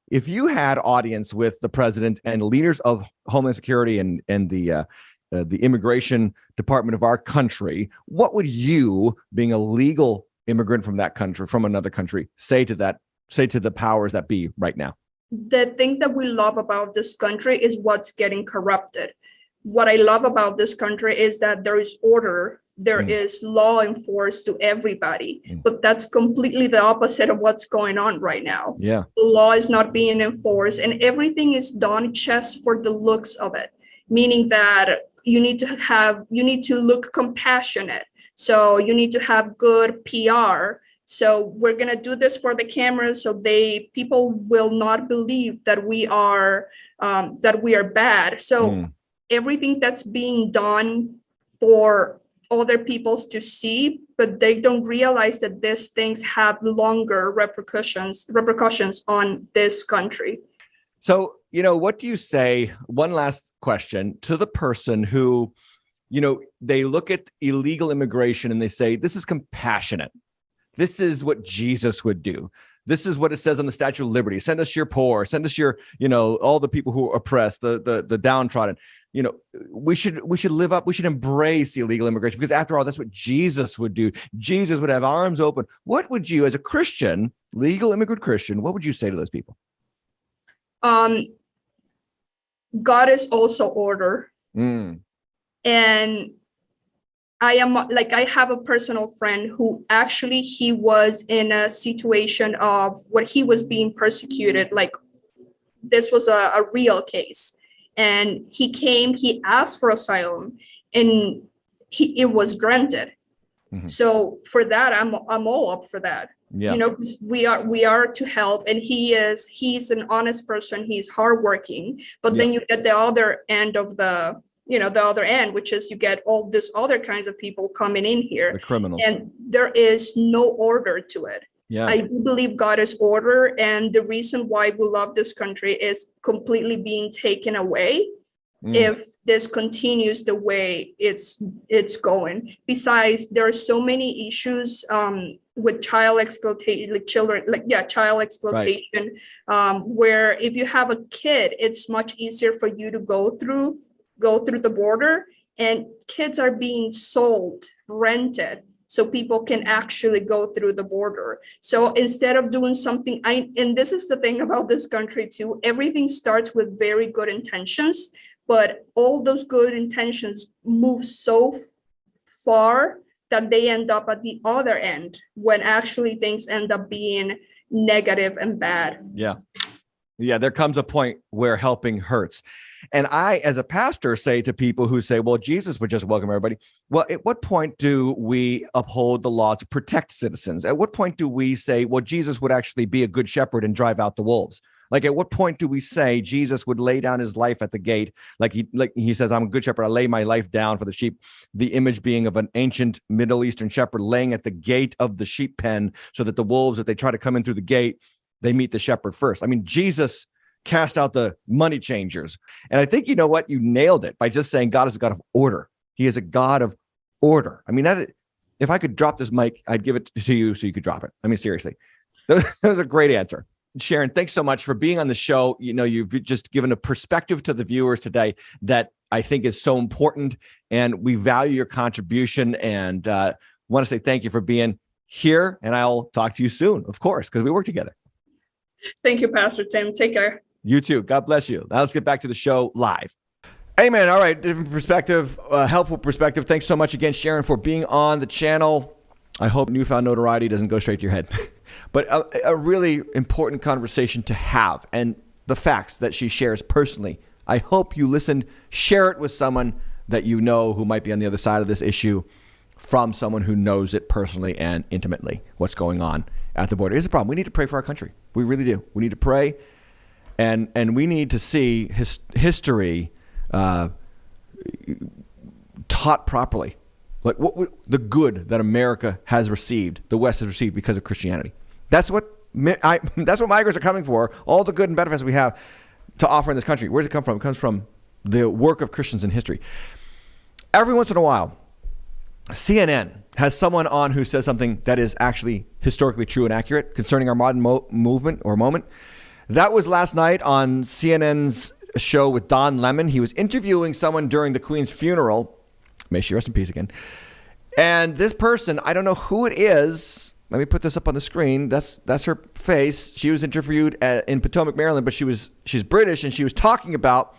Speaker 1: If you had audience with the president and leaders of Homeland Security and the immigration department of our country, what would you, being a legal immigrant from that country, from another country, say to the powers that be right now?
Speaker 5: The thing that we love about this country is what's getting corrupted. What I love about this country is that there is order, there is law enforced to everybody, but that's completely the opposite of what's going on right now.
Speaker 1: Yeah.
Speaker 5: The law is not being enforced, and everything is done just for the looks of it, meaning that you need to look compassionate. So you need to have good PR. So we're going to do this for the cameras, so people will not believe that we are bad. So everything that's being done for other peoples to see, but they don't realize that these things have longer repercussions on this country.
Speaker 1: So, what do you say, one last question, to the person who they look at illegal immigration and they say, this is compassionate. This is what Jesus would do. This is what it says on the Statue of Liberty. Send us your poor, send us your, all the people who are oppressed, the downtrodden. We should live up. We should embrace illegal immigration because after all, that's what Jesus would do. Jesus would have arms open. What would you, as a Christian, legal immigrant Christian, what would you say to those people?
Speaker 5: God is also order. And I have a personal friend who actually, he was in a situation of where he was being persecuted. Like this was a real case. And he asked for asylum and it was granted. So for that, I'm all up for that. Yeah. We are to help, and he's an honest person. He's hardworking, but then you get the other end of the other end, which is you get all this other kinds of people coming in here,
Speaker 1: the criminals, and
Speaker 5: there is no order to it.
Speaker 1: Yeah.
Speaker 5: I do believe God is order, and the reason why we love this country is completely being taken away if this continues the way it's going. Besides, there are so many issues with child exploitation, child exploitation, right. Where if you have a kid, it's much easier for you to go through the border, and kids are being sold, rented, so people can actually go through the border. So instead of doing something, and this is the thing about this country too, everything starts with very good intentions, but all those good intentions move so far that they end up at the other end when actually things end up being negative and bad.
Speaker 1: Yeah. There comes a point where helping hurts. And I, as a pastor, say to people who say, well, Jesus would just welcome everybody. Well, at what point do we uphold the law to protect citizens? At what point do we say, well, Jesus would actually be a good shepherd and drive out the wolves? Like, at what point do we say Jesus would lay down his life at the gate? Like he says, I'm a good shepherd. I lay my life down for the sheep. The image being of an ancient Middle Eastern shepherd laying at the gate of the sheep pen so that the wolves, if they try to come in through the gate, they meet the shepherd first. I mean, Jesus cast out the money changers. And I think, you nailed it by just saying God is a God of order. He is a God of order. I mean, if I could drop this mic, I'd give it to you so you could drop it. I mean, seriously, that was a great answer. Sharon, thanks so much for being on the show. You've just given a perspective to the viewers today that I think is so important, and we value your contribution, and want to say thank you for being here, and I'll talk to you soon, of course, because we work together.
Speaker 5: Thank you, Pastor Tim. Take care.
Speaker 1: You too. God bless you. Now let's get back to the show live. Amen. All right. Different perspective, helpful perspective. Thanks so much again, Sharon, for being on the channel. I hope newfound notoriety doesn't go straight to your head, but a really important conversation to have, and the facts that she shares personally. I hope you listened, share it with someone that you know who might be on the other side of this issue, from someone who knows it personally and intimately, what's going on at the border. Here's the problem. We need to pray for our country. We really do. We need to pray, and we need to see history taught properly. Like the good that America has received, the West has received because of Christianity. That's what migrants are coming for. All the good and benefits we have to offer in this country. Where does it come from? It comes from the work of Christians in history. Every once in a while, CNN has someone on who says something that is actually historically true and accurate concerning our modern movement or moment. That was last night on CNN's show with Don Lemon. He was interviewing someone during the Queen's funeral. May she rest in peace again. And this person, I don't know who it is. Let me put this up on the screen. That's her face. She was interviewed in Potomac, Maryland, but she's British, and she was talking about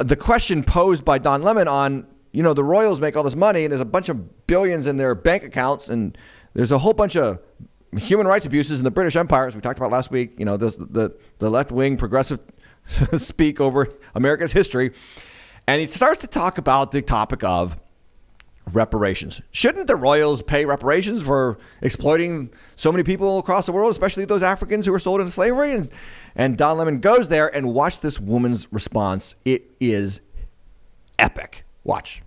Speaker 1: the question posed by Don Lemon on, the royals make all this money, and there's a bunch of billions in their bank accounts, and there's a whole bunch of human rights abuses in the British Empire, as we talked about last week. The left-wing progressive speak over America's history. And he starts to talk about the topic of reparations. Shouldn't the royals pay reparations for exploiting so many people across the world, especially those Africans who were sold into slavery? And Don Lemon goes there, and watch this woman's response. It is epic. Watch.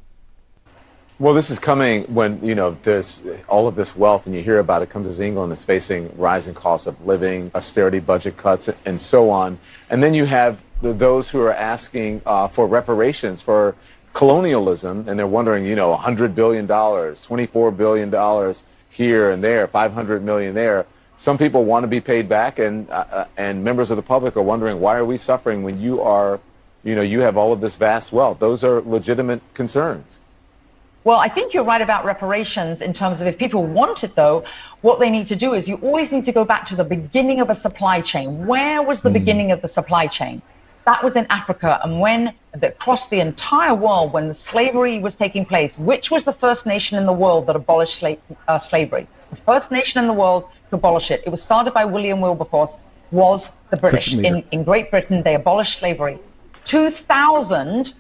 Speaker 6: Well, this is coming when, there's all of this wealth, and you hear about it comes as England is facing rising costs of living, austerity, budget cuts, and so on. And then you have those who are asking for reparations for colonialism, and they're wondering, $100 billion, $24 billion here and there, 500 million there. Some people want to be paid back, and members of the public are wondering, why are we suffering when you have all of this vast wealth? Those are legitimate concerns.
Speaker 7: Well, I think you're right about reparations in terms of if people want it, though, what they need to do is you always need to go back to the beginning of a supply chain. Where was the beginning of the supply chain? That was in Africa. And when across the entire world, when the slavery was taking place, which was the first nation in the world that abolished slavery? The first nation in the world to abolish it. It was started by William Wilberforce, was the British. In Great Britain, they abolished slavery. 2,000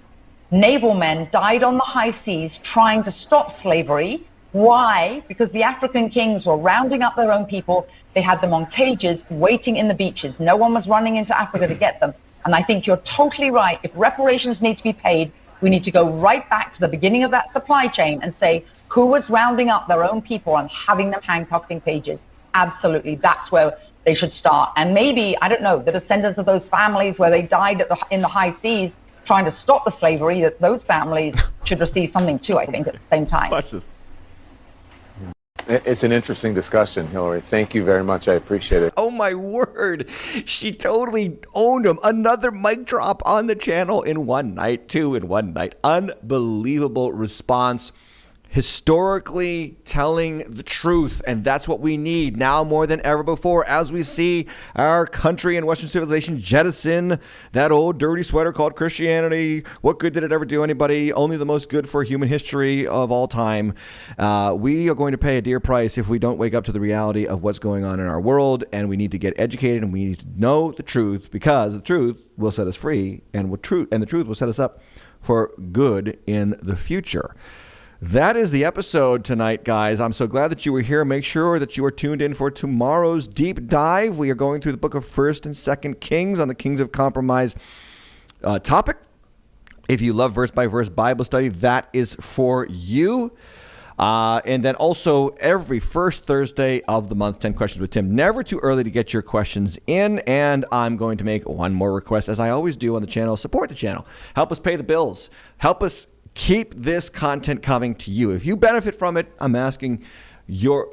Speaker 7: naval men died on the high seas trying to stop slavery. Why? Because the African kings were rounding up their own people. They had them on cages waiting in the beaches. No one was running into Africa to get them. And I think you're totally right. If reparations need to be paid, we need to go right back to the beginning of that supply chain and say, who was rounding up their own people and having them handcuffed in cages? Absolutely. That's where they should start. And maybe, I don't know, the descendants of those families where they died in the high seas trying to stop the slavery, that those families should receive something too, I think, at the same time.
Speaker 1: Watch this.
Speaker 6: It's an interesting discussion, Hillary. Thank you very much. I appreciate it.
Speaker 1: Oh, my word. She totally owned him. Another mic drop on the channel in one night, two in one night. Unbelievable response. Historically telling the truth, and that's what we need now more than ever before as we see our country and Western civilization jettison that old dirty sweater called Christianity. What good did it ever do anybody? Only the most good for human history of all time. We are going to pay a dear price if we don't wake up to the reality of what's going on in our world, and we need to get educated and we need to know the truth, because the truth will set us free, and the truth will set us up for good in the future. That is the episode tonight, guys. I'm so glad that you were here. Make sure that you are tuned in for tomorrow's deep dive. We are going through the book of 1st and 2nd Kings on the Kings of Compromise topic. If you love verse-by-verse Bible study, that is for you. And then also every first Thursday of the month, 10 Questions with Tim. Never too early to get your questions in. And I'm going to make one more request, as I always do on the channel. Support the channel. Help us pay the bills. Help us keep this content coming to you. If you benefit from it, I'm asking for your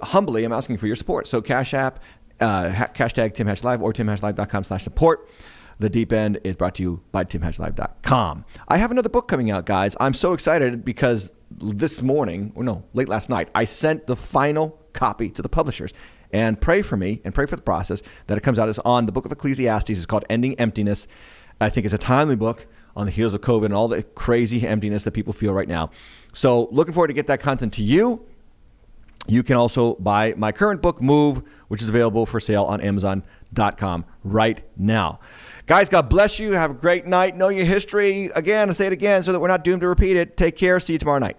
Speaker 1: support. So Cash App, hashtag TimHatchLive or TimHatchLive.com/support. The Deep End is brought to you by TimHatchLive.com. I have another book coming out, guys. I'm so excited because late last night, I sent the final copy to the publishers. And pray for me and pray for the process that it comes out. It's on the book of Ecclesiastes. It's called Ending Emptiness. I think it's a timely book on the heels of COVID and all the crazy emptiness that people feel right now. So looking forward to get that content to you. You can also buy my current book, Move, which is available for sale on Amazon.com right now. Guys, God bless you. Have a great night. Know your history. Again, I'll say it again so that we're not doomed to repeat it. Take care. See you tomorrow night.